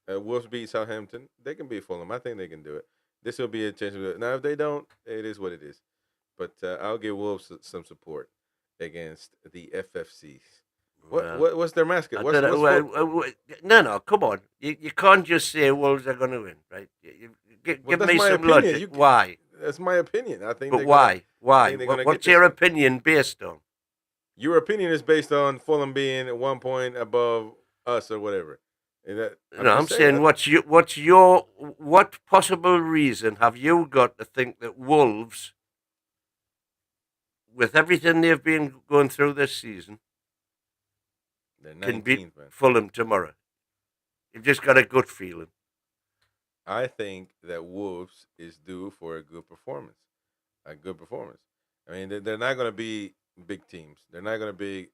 Wolves beat Southampton. They can beat Fulham. I think they can do it. This will be a chance to do it. Now, if they don't, it is what it is. But I'll give Wolves some support against the FFCs. What's their mascot? No, come on. You can't just say Wolves are going to win, right? Give me some logic. Why? That's my opinion. I think. But why? Why? What's your opinion based on? Your opinion is based on Fulham being 1 point above us or whatever. I'm saying what possible reason have you got to think that Wolves with everything they've been going through this season, They're can beat 19th, man. Fulham tomorrow. You've just got a gut feeling. I think that Wolves is due for a good performance. A good performance. I mean, they're not going to be big teams. They're not going to be.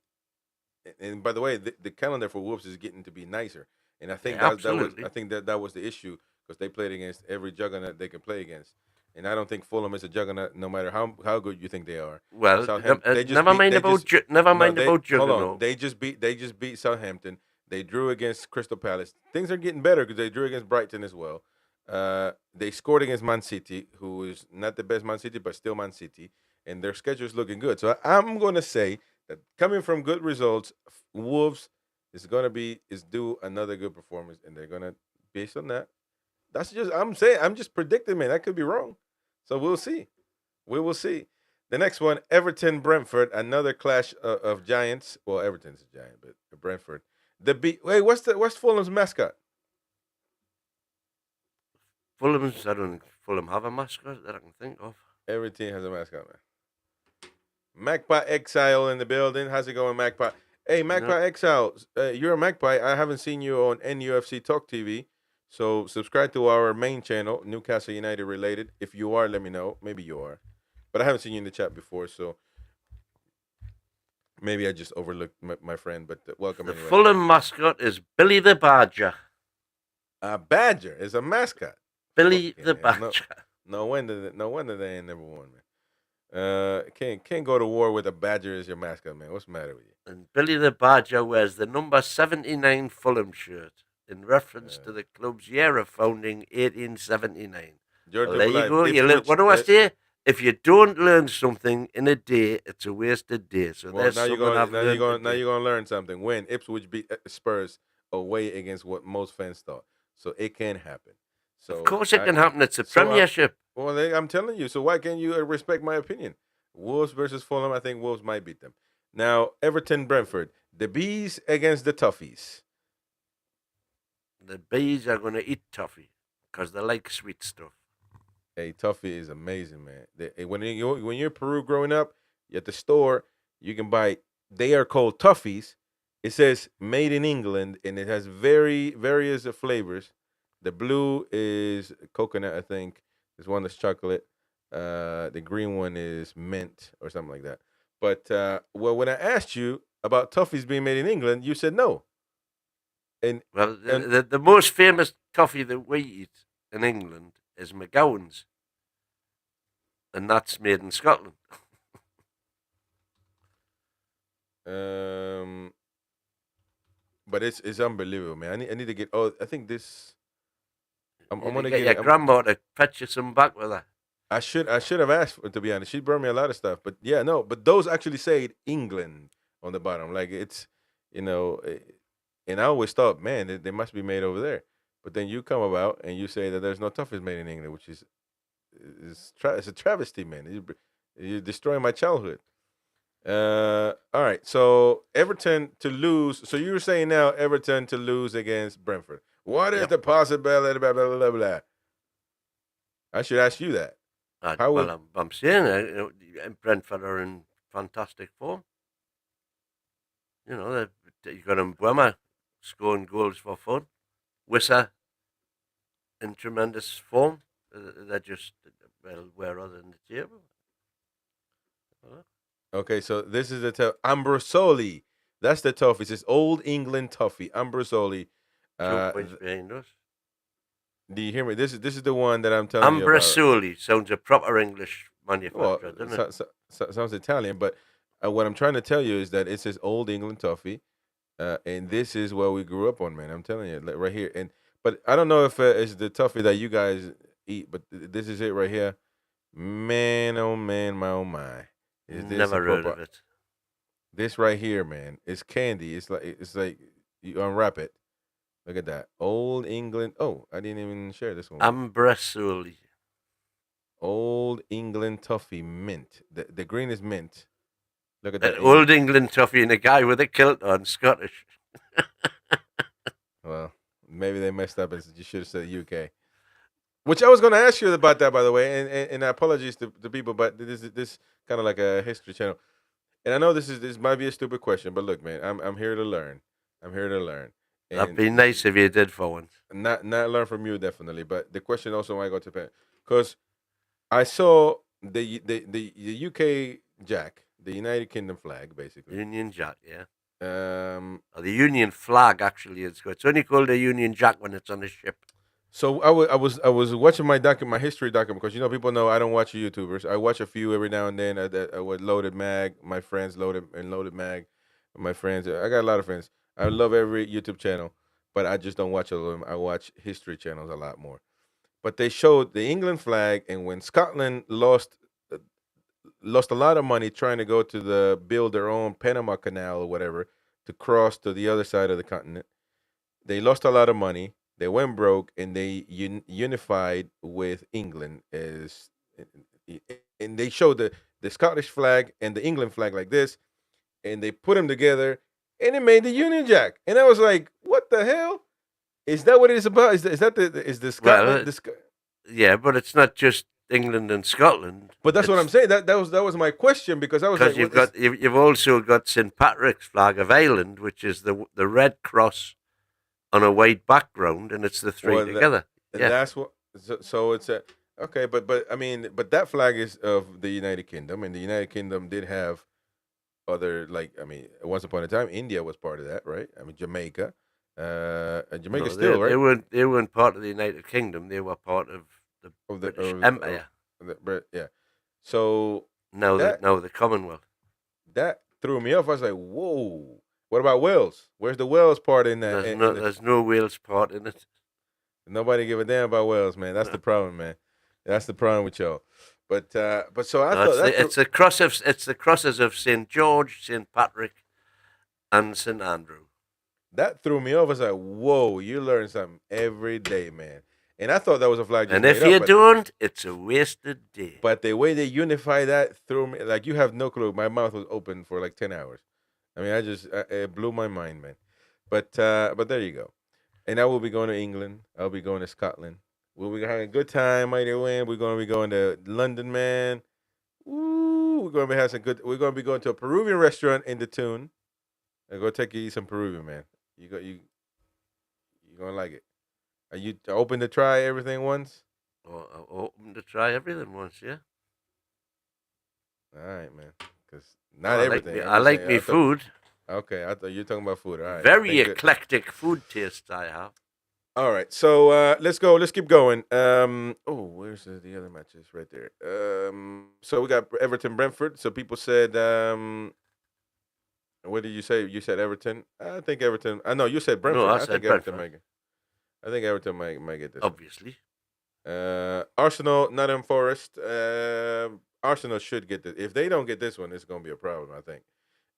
And by the way, the calendar for Wolves is getting to be nicer. And I think Yeah, that was absolutely. I think that was the issue because they played against every juggernaut they can play against. And I don't think Fulham is a juggernaut, no matter how good you think they are. Well, Southampton, they just never beat, mind they about just never no, mind they about hold on. juggernaut. They just beat Southampton. They drew against Crystal Palace. Things are getting better because they drew against Brighton as well. They scored against Man City, who is not the best Man City, but still Man City, and their schedule is looking good. So I'm going to say that coming from good results, Wolves is due another good performance, and they're going to based on that. That's just I'm just predicting, man. I could be wrong, so we'll see. We will see. The next one, Everton Brentford, another clash of giants. Well, Everton's a giant, but Brentford. Wait, what's Fulham's mascot? Fulham have a mascot that I can think of. Every team has a mascot, man. Magpie Exile in the building. How's it going, Magpie? Hey, Magpie Exile, you're a Magpie. I haven't seen you on NUFC Talk TV, so subscribe to our main channel, Newcastle United related. If you are, let me know. Maybe you are, but I haven't seen you in the chat before, so maybe I just overlooked my friend. But welcome The anyway. Fulham mascot is Billy the Badger. A badger is a mascot. Billy the Fucking hell. Badger. No wonder they ain't never won, man. Can't go to war with a badger as your mascot, man. What's the matter with you? And Billy the Badger wears the number 79 Fulham shirt in reference to the club's year of founding, 1879. Georgia Well, there you Live, go. Ipswich, What do I say? If you don't learn something in a day, it's a wasted day. So Well, there's now you're something I've going learned now today. you're going to learn something. When Ipswich beat Spurs away against what most fans thought, so it can happen. So Of course it can happen. It's a so I'm- premiership. Well, I'm telling you. So why can't you respect my opinion? Wolves versus Fulham. I think Wolves might beat them. Now Everton Brentford. The bees against the toughies. The bees are going to eat toffee because they like sweet stuff. Hey, toffee is amazing, man. When you're in Peru growing up, at the store you can buy. They are called toffees. It says made in England, and it has various flavors. The blue is coconut, I think. There's one that's chocolate. The green one is mint or something like that. But well, when I asked you about toffees being made in England, you said no. And Well, the most famous toffee that we eat in England is McGowan's, and that's made in Scotland. but it's unbelievable, man. I need to get. Oh, I think this. I'm You gonna get get your grandma to fetch you some back with her. I should have asked for, to be honest. She brought me a lot of stuff, but yeah, no. But those actually say England on the bottom, like it's and I always thought, man, they must be made over there. But then you come about and you say that there's no toughness made in England, which is it's a travesty, man. You're destroying my childhood. All right. So Everton to lose. So you're saying now Everton to lose against Brentford. What is Yep. the possibility? Blah, blah, blah, blah. I should ask you that. How would- I'm saying Brentford are in fantastic form. You know, you got Mbwema scoring goals for fun. Wissa in tremendous form. They're just, well, where other than the table. Okay, so this is the Ambrosoli. That's the toffee. It's Old England toffee. Ambrosoli. 2 points behind us. Do you hear me? This is the one that I'm telling you about. Ambrosoli sounds a proper English manufacturer, Well, doesn't it? sounds Italian, but what I'm trying to tell you is that it says Old England toffee, and this is what we grew up on, man. I'm telling you, like, right here. But I don't know if it's the toffee that you guys eat, but this is it right here. Man, oh man, my oh my. Is this Never a heard proper- of it. This right here, man, it's candy. It's like you unwrap it. Look at that. Old England. Oh, I didn't even share this one. Ambrosoli. Old England toffee mint. The green is mint. Look at that. Old England toffee and a guy with a kilt on, Scottish. Well, maybe they messed up and you should have said UK. Which I was going to ask you about that, by the way, and apologies to people, but this kind of like a history channel, and I know this might be a stupid question, but look, man, I'm here to learn. I'm here to learn, That'd and be nice if you did for once. not learn from you definitely, but the question also might go to Penn because I saw the UK Jack, the United Kingdom flag, basically. Union Jack, yeah. Or the Union flag, actually, it's only called a Union Jack when it's on a ship. So I was watching my history document because people know I don't watch YouTubers. I watch a few every now and then. I would Loaded Mag, my friends Loaded Mag, my friends. I got a lot of friends. I love every YouTube channel, but I just don't watch all of them. I watch history channels a lot more. But they showed the England flag, and when Scotland uh, lost a lot of money trying to go to build their own Panama Canal or whatever to cross to the other side of the continent. They lost a lot of money. They went broke, and they unified with England as, and they showed the Scottish flag and the England flag like this, and they put them together, and it made the Union Jack. And I was like, "What the hell? Is that what it is about? Is the Scotland? Yeah, but it's not just England and Scotland. But that's what I'm saying. That was my question because I was like, because you've also got St Patrick's flag of Ireland, which is the red cross on a white background, and it's the three together. And that's what. So it's a okay, but I mean, but that flag is of the United Kingdom, and the United Kingdom did have other, like, I mean, once upon a time, India was part of that, right? I mean, Jamaica, and Jamaica No, still, right? They weren't part of the United Kingdom. They were part of the British Empire. Yeah. So No, the Commonwealth. that threw me off. I was like, whoa. What about Wales? Where's the Wales part in that? There's no Wales part in it. Nobody give a damn about Wales, man. That's the problem, man. That's the problem with y'all. But so I thought it's the crosses of St George, St Patrick, and St Andrew. That threw me off. I was like, whoa, you learn something every day, man. And I thought that was a flag. And if you don't, it's a wasted day. But the way they unify that threw me, like, you have no clue. My mouth was open for like 10 hours. I mean, it blew my mind, man. But there you go. And I will be going to England. I'll be going to Scotland. We'll be having a good time. Mighty win. We're going to be going to London, man. Ooh, we're going to be having some good. We're going to be going to a Peruvian restaurant in the Tune. I'm going to take you to eat some Peruvian, man. You're going to like it. Are you open to try everything once? Open to try everything once, yeah. All right, man. Because not everything. I like me food. Okay, I thought you were talking about food. All right. Very eclectic food taste I have. All right, so let's go. Let's keep going. Where's the other matches? Right there. So we got Everton, Brentford. So people said, what did you say? You said Everton. I think Everton. I know you said Brentford. No, I said think Brentford. I think Everton might get this. Obviously. Arsenal, Nottingham Forest. Arsenal should get this. If they don't get this one, it's going to be a problem, I think,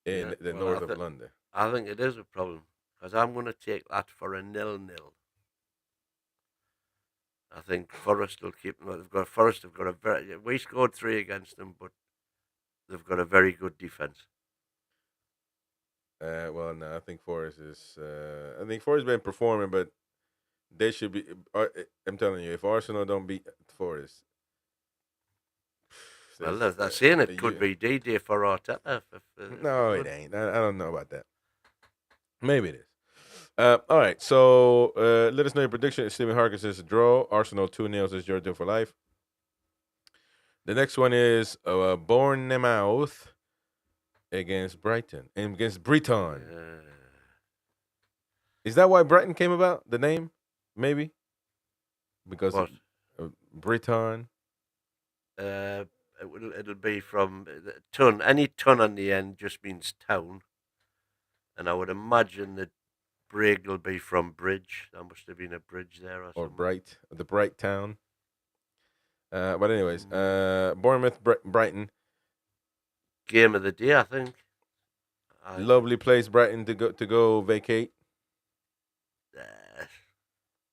in the north of London. I think it is a problem because I'm going to take that for a 0-0. I think Forest will keep them. Forest have got a very. We scored 3 against them, but they've got a very good defense. Well, no, I think Forest is. I think Forest been performing, but they should be. I'm telling you, if Arsenal don't beat Forest, well, they're saying it could be D-Day for Arteta. No, it ain't. I don't know about that. Maybe it is. All right, so let us know your prediction. Stephen Harkins says a draw. Arsenal 2-0 is Jordan for life. The next one is Bournemouth against Brighton. Against Brighton. Is that why Brighton came about? The name? Maybe? Because of Brighton? It'll be from ton. Any ton on the end just means town. And I would imagine that Brig will be from Bridge. There must have been a bridge there or something. The Bright Town. But anyways, Bournemouth, Brighton. Game of the day, I think. Lovely place, Brighton, to go vacate.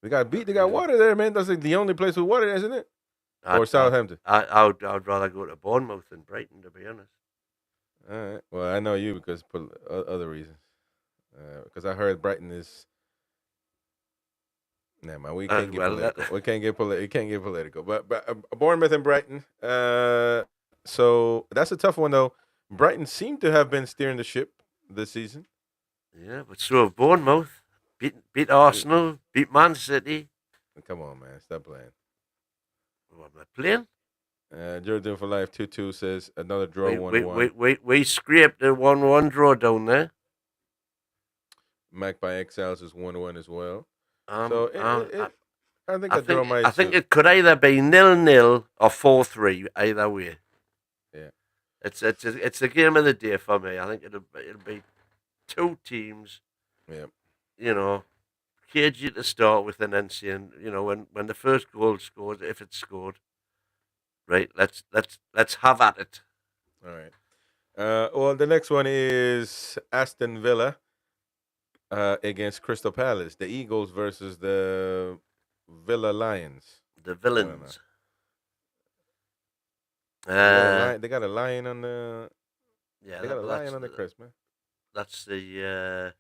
They got beat. They got water there, man. That's like the only place with water, isn't it? Or Southampton. I would rather go to Bournemouth than Brighton, to be honest. All right. Well, I know you because for other reasons. Because I heard Brighton is Nah, man, we can't get well, political. We can't get political. It can't get political. But Bournemouth and Brighton. So that's a tough one though. Brighton seem to have been steering the ship this season. yeah, but so have Bournemouth. Beat Arsenal, beat Man City. Come on, man, stop playing. What am I playing? Jordan for Life 2-2 says another draw 1-1. We scraped a 1-1 draw down there. Magpie Exiles is 1-1 as well. Um, So um, I think a draw might. I think it could either be 0-0 or 4-3. Either way. Yeah. It's a game of the day for me. I think it'll be two teams. Yeah. You know, cagey to start with, and then seeing, you know, when the first goal scored, if it's scored, right? Let's have at it. All right. Well, the next one is Aston Villa against Crystal Palace. The Eagles versus the Villa Lions. The villains. They got a lion on the. Yeah, They got a lion on the crest, man. That's the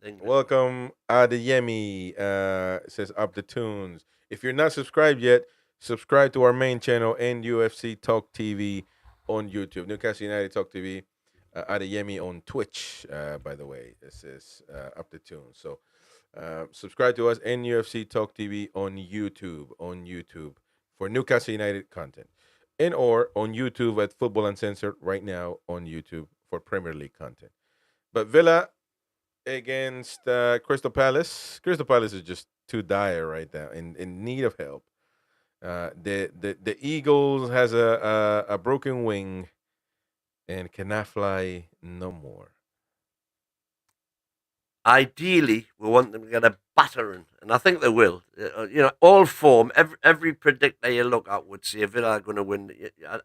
thing. Welcome, Adeyemi. Says up the tunes. If you're not subscribed yet, subscribe to our main channel, NUFC Talk TV on YouTube. Newcastle United Talk TV. Adeyemi on Twitch, by the way. This is up the tunes. So subscribe to us, NUFC Talk TV on YouTube for Newcastle United content. And or on YouTube at Football Uncensored right now on YouTube for Premier League content. But Villa against Crystal Palace. Crystal Palace is just too dire right now, in need of help. The Eagles has a broken wing and cannot fly no more. Ideally, we want them to get a battering, and I think they will. You know, all form, every predictor you look at would say Villa are going to win.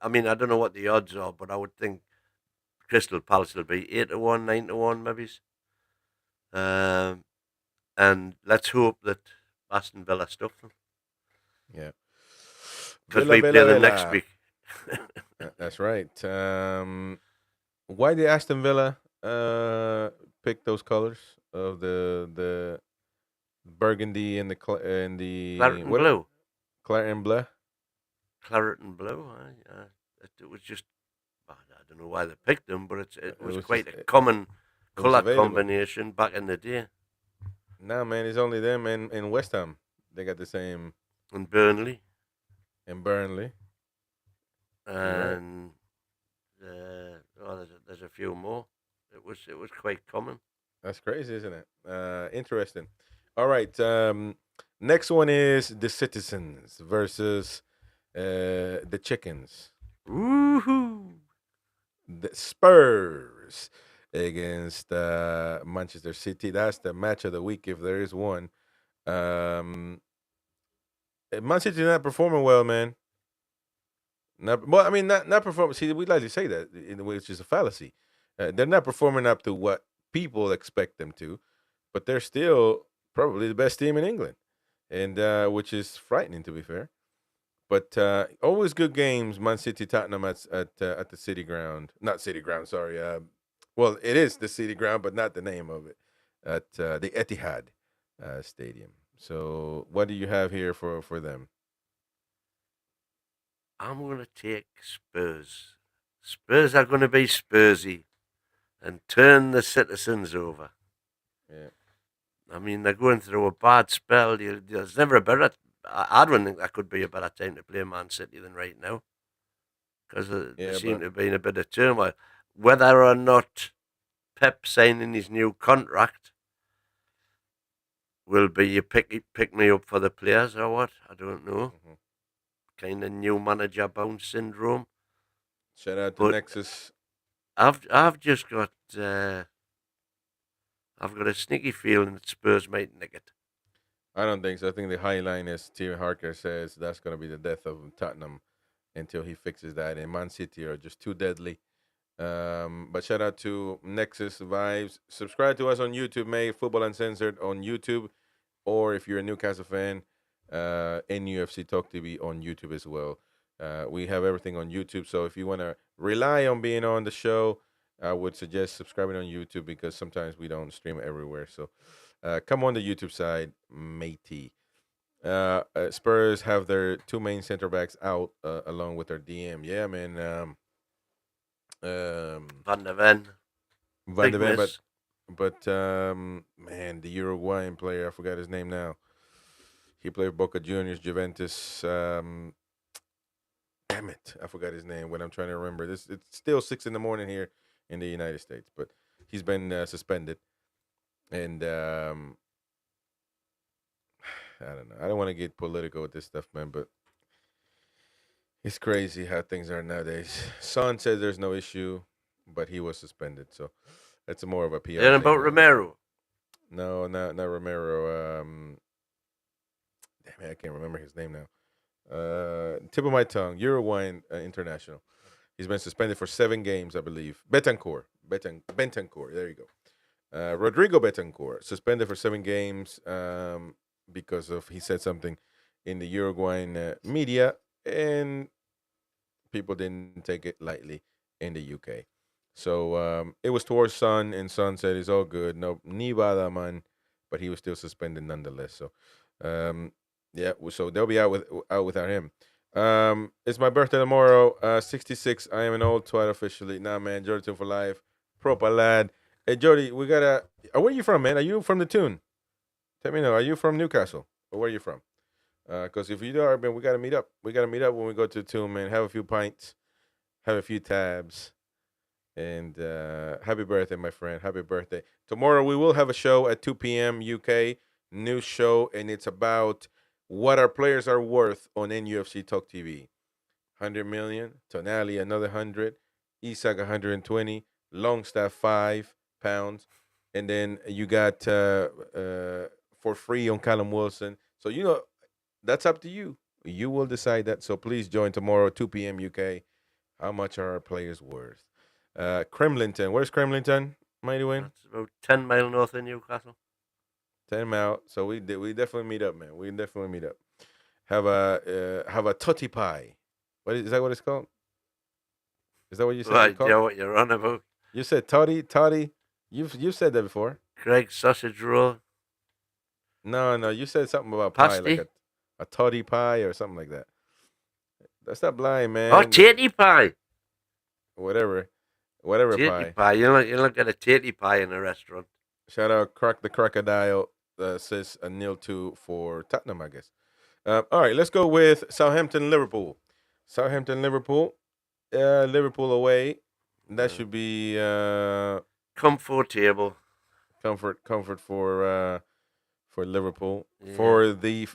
I mean, I don't know what the odds are, but I would think Crystal Palace will be 8-1, 9-1, maybe. And let's hope that Aston Villa stuff them. Yeah. Because we play them next week. That's right. Why did Aston Villa pick those colors of the burgundy and the Claret and blue? Claret and bleu. Claret and blue. It was just, I don't know why they picked them, but it was quite a common colour combination back in the day. No, man, it's only them and West Ham. They got the same. And Burnley. And Burnley. And there's a few more. It was quite common. That's crazy, isn't it? Interesting. All right. Next one is the Citizens versus the Chickens. Woohoo! The Spurs against Manchester City. That's the match of the week if there is one. Man City not performing well, man. Not performing. See, we like to say that, which is a fallacy. They're not performing up to what people expect them to, but they're still probably the best team in England, and which is frightening, to be fair. But always good games. Man City, Tottenham at the City Ground. Not City Ground, sorry. Well, it is the City Ground, but not the name of it. At the Etihad Stadium. So, what do you have here for them? I'm going to take Spurs. Spurs are going to be Spursy and turn the Citizens over. Yeah. I mean, they're going through a bad spell. There's never a better. I don't think that could be a better time to play Man City than right now, because they seem to be in a bit of turmoil. Whether or not Pep signing his new contract will be you pick me up for the players or what, I don't know. Mm-hmm. Kind of new manager bounce syndrome. Shout out to Nexus. I've just got I've got a sneaky feeling that Spurs might nick it. I don't think so. I think the high line, as Steve Harker says, that's going to be the death of Tottenham until he fixes that. And Man City are just too deadly. But shout out to Nexus Vibes. Subscribe to us on YouTube, mate. Football Uncensored on YouTube. Or if you're a Newcastle fan, NUFC Talk TV on YouTube as well. We have everything on YouTube. So if you want to rely on being on the show, I would suggest subscribing on YouTube because sometimes we don't stream everywhere. So Come on the YouTube side, matey. Spurs have their two main center backs out along with their DM. Yeah, man. Van der Ven. Van de Big Ven, miss. but man, the Uruguayan player, I forgot his name now. He played Boca Juniors, Juventus. Damn it, I forgot his name. When I'm trying to remember this, it's still 6 in the morning here in the United States, but he's been suspended, and I don't know. I don't want to get political with this stuff, man, but it's crazy how things are nowadays. Son says there's no issue, but he was suspended, so that's more of a PR And thing. about Romero. No, not Romero. Damn it, I can't remember his name now. Tip of my tongue. Uruguayan international. He's been suspended for 7 games, I believe. Betancourt. Betancourt. There you go. Rodrigo Betancourt suspended for 7 games because of he said something in the Uruguayan media, and people didn't take it lightly in the UK. So it was towards Son, and Son said it's all good. No, ni bada man, but he was still suspended nonetheless. So, yeah, so they'll be out without him. It's my birthday tomorrow. 66. I am an old twat officially. Nah, man. Jordy Tune for life. Proper lad. Hey, Jordy, we gotta. Where are you from, man? Are you from the Tune? Tell me now. Are you from Newcastle, or where are you from? Because if you are, man, we gotta meet up. We gotta meet up when we go to the Tune, man. Have a few pints, have a few tabs. And happy birthday, my friend. Happy birthday. Tomorrow we will have a show at 2 p.m. UK. New show, and it's about what our players are worth on NUFC Talk TV. 100 million. Tonali, another 100. Isak, 120. Longstaff, £5. And then you got for free on Callum Wilson. So, that's up to you. You will decide that. So please join tomorrow, 2 p.m. UK. How much are our players worth? Kremlinton. Where's Kremlinton, Mighty Wayne? That's about 10 miles north of Newcastle. 10 mile. So we definitely meet up, man. We definitely meet up. Have a toddy pie. Is that what it's called? Is that what you said? Right, you know what you're on about. You said toddy. You've said that before. Craig sausage roll. No. You said something about pie, Pasty? like a toddy pie or something like that. That's not blind, man. Oh, tatty pie. Whatever Tatty pie. pie. You don't get a tatty pie in a restaurant. Shout out Crack the Crocodile. Says a 0-2 for Tottenham, I guess. All right, let's go with Southampton, Liverpool. Southampton, Liverpool. Liverpool away. That should be Comfortable. comfort for Liverpool. Yeah. For the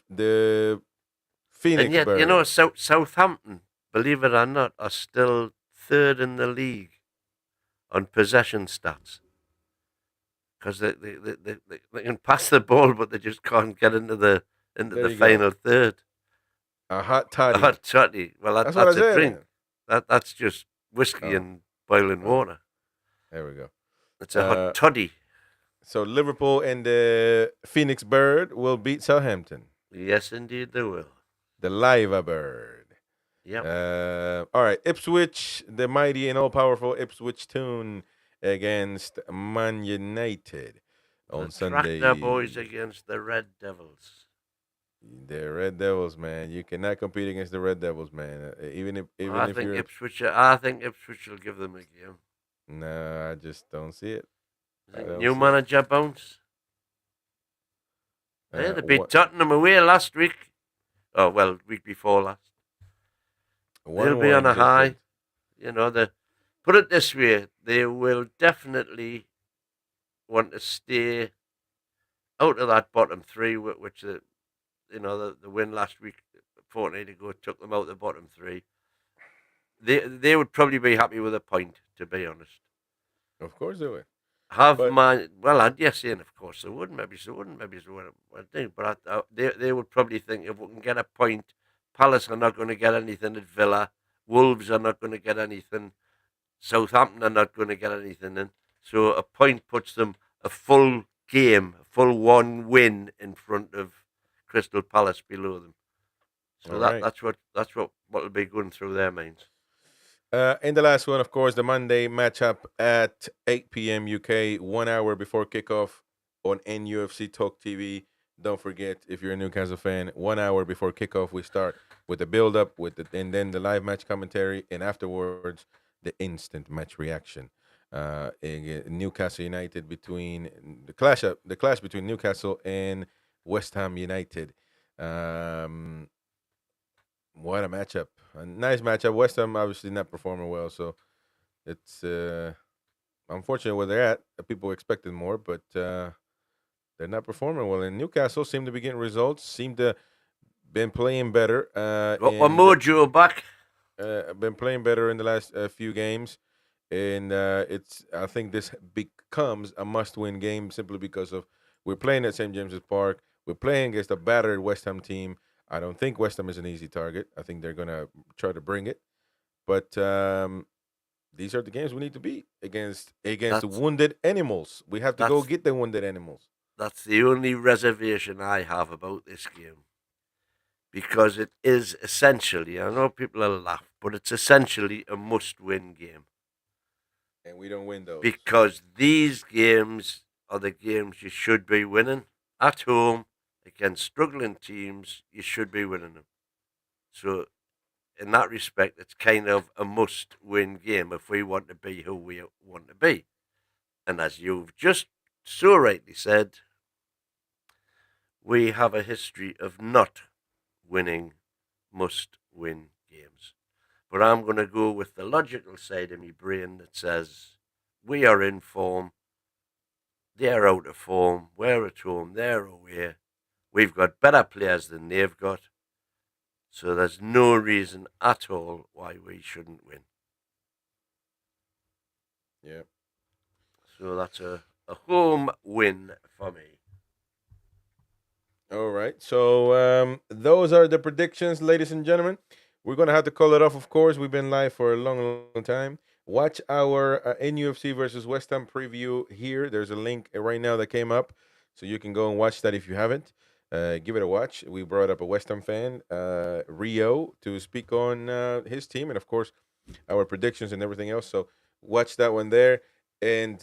Phoenix And yet, Birds. Southampton, believe it or not, are still 3rd in the league on possession stats. Because they can pass the ball, but they just can't get into the final third. A hot toddy. A hot toddy. Well, that's what I a said. drink. That's just whiskey and boiling water. There we go. It's a hot toddy. So Liverpool and the Phoenix Bird will beat Southampton. Yes, indeed they will. The Liva Bird. Yeah. All right. Ipswich, the mighty and all-powerful Ipswich Town against Man United on Sunday. Tractor boys against the Red Devils. The Red Devils, man. You cannot compete against the Red Devils, man. I think Ipswich will give them a game. No, I just don't see it. New manager bounce. They beat Tottenham away last week. Oh, well, week before last. They'll be on a high. Put it this way, they will definitely want to stay out of that bottom 3, which the win last week, a fortnight ago, took them out of the bottom 3. They would probably be happy with a point, to be honest. Of course they would. Yes, and of course they wouldn't. Maybe they wouldn't. But they would probably think if we can get a point, Palace are not going to get anything at Villa. Wolves are not going to get anything. Southampton are not going to get anything in. So a point puts them a full game, a full 1 win in front of Crystal Palace below them. So that's what will be going through their minds. And the last one, of course, the Monday matchup at 8 p.m. UK, 1 hour before kickoff. on NUFC Talk TV. Don't forget, if you're a Newcastle fan, 1 hour before kickoff, we start with the build up, and then the live match commentary, and afterwards the instant match reaction. Newcastle United between the clash between Newcastle and West Ham United. Um, what a matchup! A nice matchup. West Ham obviously not performing well, so it's unfortunate where they're at. People expected more, but they're not performing well. And Newcastle seem to be getting results. Seem to been playing better. Got one more Joe back. Been playing better in the last few games, and I think this becomes a must-win game simply because of we're playing at St James's Park. We're playing against a battered West Ham team. I don't think West Ham is an easy target. I think they're gonna try to bring it, but these are the games we need to beat against the wounded animals. We have to go get the wounded animals. That's the only reservation I have about this game. Because it is essentially, I know people will laugh, but it's essentially a must-win game. And we don't win those. Because these games are the games you should be winning. At home, against struggling teams, you should be winning them. So, in that respect, it's kind of a must-win game if we want to be who we want to be. And as you've just so rightly said, we have a history of not winning must-win games. But I'm going to go with the logical side of my brain that says we are in form, they're out of form, we're at home, they're away. We've got better players than they've got. So there's no reason at all why we shouldn't win. Yeah. So that's a home win for me. All right. So those are the predictions, ladies and gentlemen. We're going to have to call it off, of course. We've been live for a long, long time. Watch our NUFC versus West Ham preview here. There's a link right now that came up, so you can go and watch that if you haven't. Give it a watch. We brought up a West Ham fan, Rio, to speak on his team and, of course, our predictions and everything else. So watch that one there. And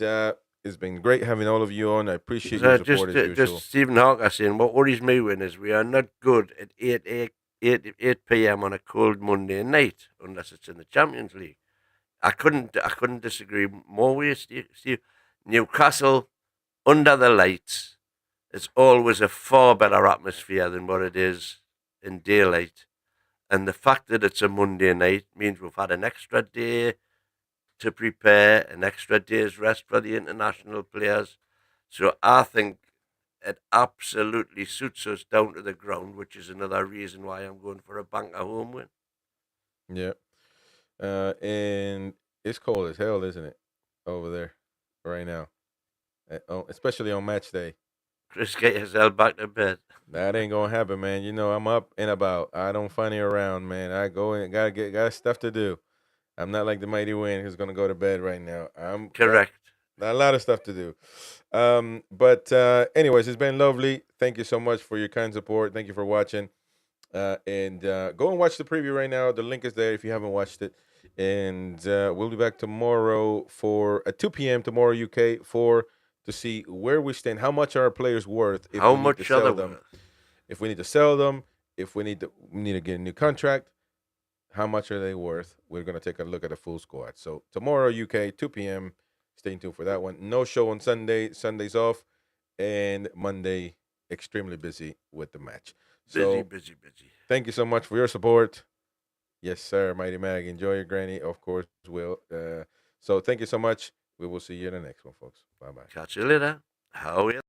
it's been great having all of you on. I appreciate your support as usual. Just Stephen Hawker saying, what worries me when is we are not good at 8 p.m. on a cold Monday night unless it's in the Champions League. I couldn't disagree more with you, Steve. Newcastle under the lights is always a far better atmosphere than what it is in daylight. And the fact that it's a Monday night means we've had an extra day to prepare, an extra day's rest for the international players. So I think it absolutely suits us down to the ground, which is another reason why I'm going for a banker home win. Yeah. And it's cold as hell, isn't it, over there right now? Especially on match day. Chris, get yourself back to bed. That ain't gonna happen, man. You know I'm up and about. I don't funny around, man. I go and got stuff to do. I'm not like the mighty wind who's gonna go to bed right now. I'm correct. Got a lot of stuff to do. But anyways, it's been lovely. Thank you so much for your kind support. Thank you for watching. And go and watch the preview right now. The link is there if you haven't watched it. And we'll be back tomorrow for at 2 p.m. tomorrow UK to see where we stand. How much are our players worth? How much are they worth? If we need to sell them, if we need to get a new contract, how much are they worth? We're gonna take a look at the full squad. So tomorrow UK 2 p.m. Stay tuned for that one. No show on Sunday. Sunday's off, and Monday extremely busy with the match. So, busy. Thank you so much for your support. Yes, sir, Mighty Mag. Enjoy your granny, of course. Will. So thank you so much. We will see you in the next one, folks. Bye bye. Catch you later. How are you?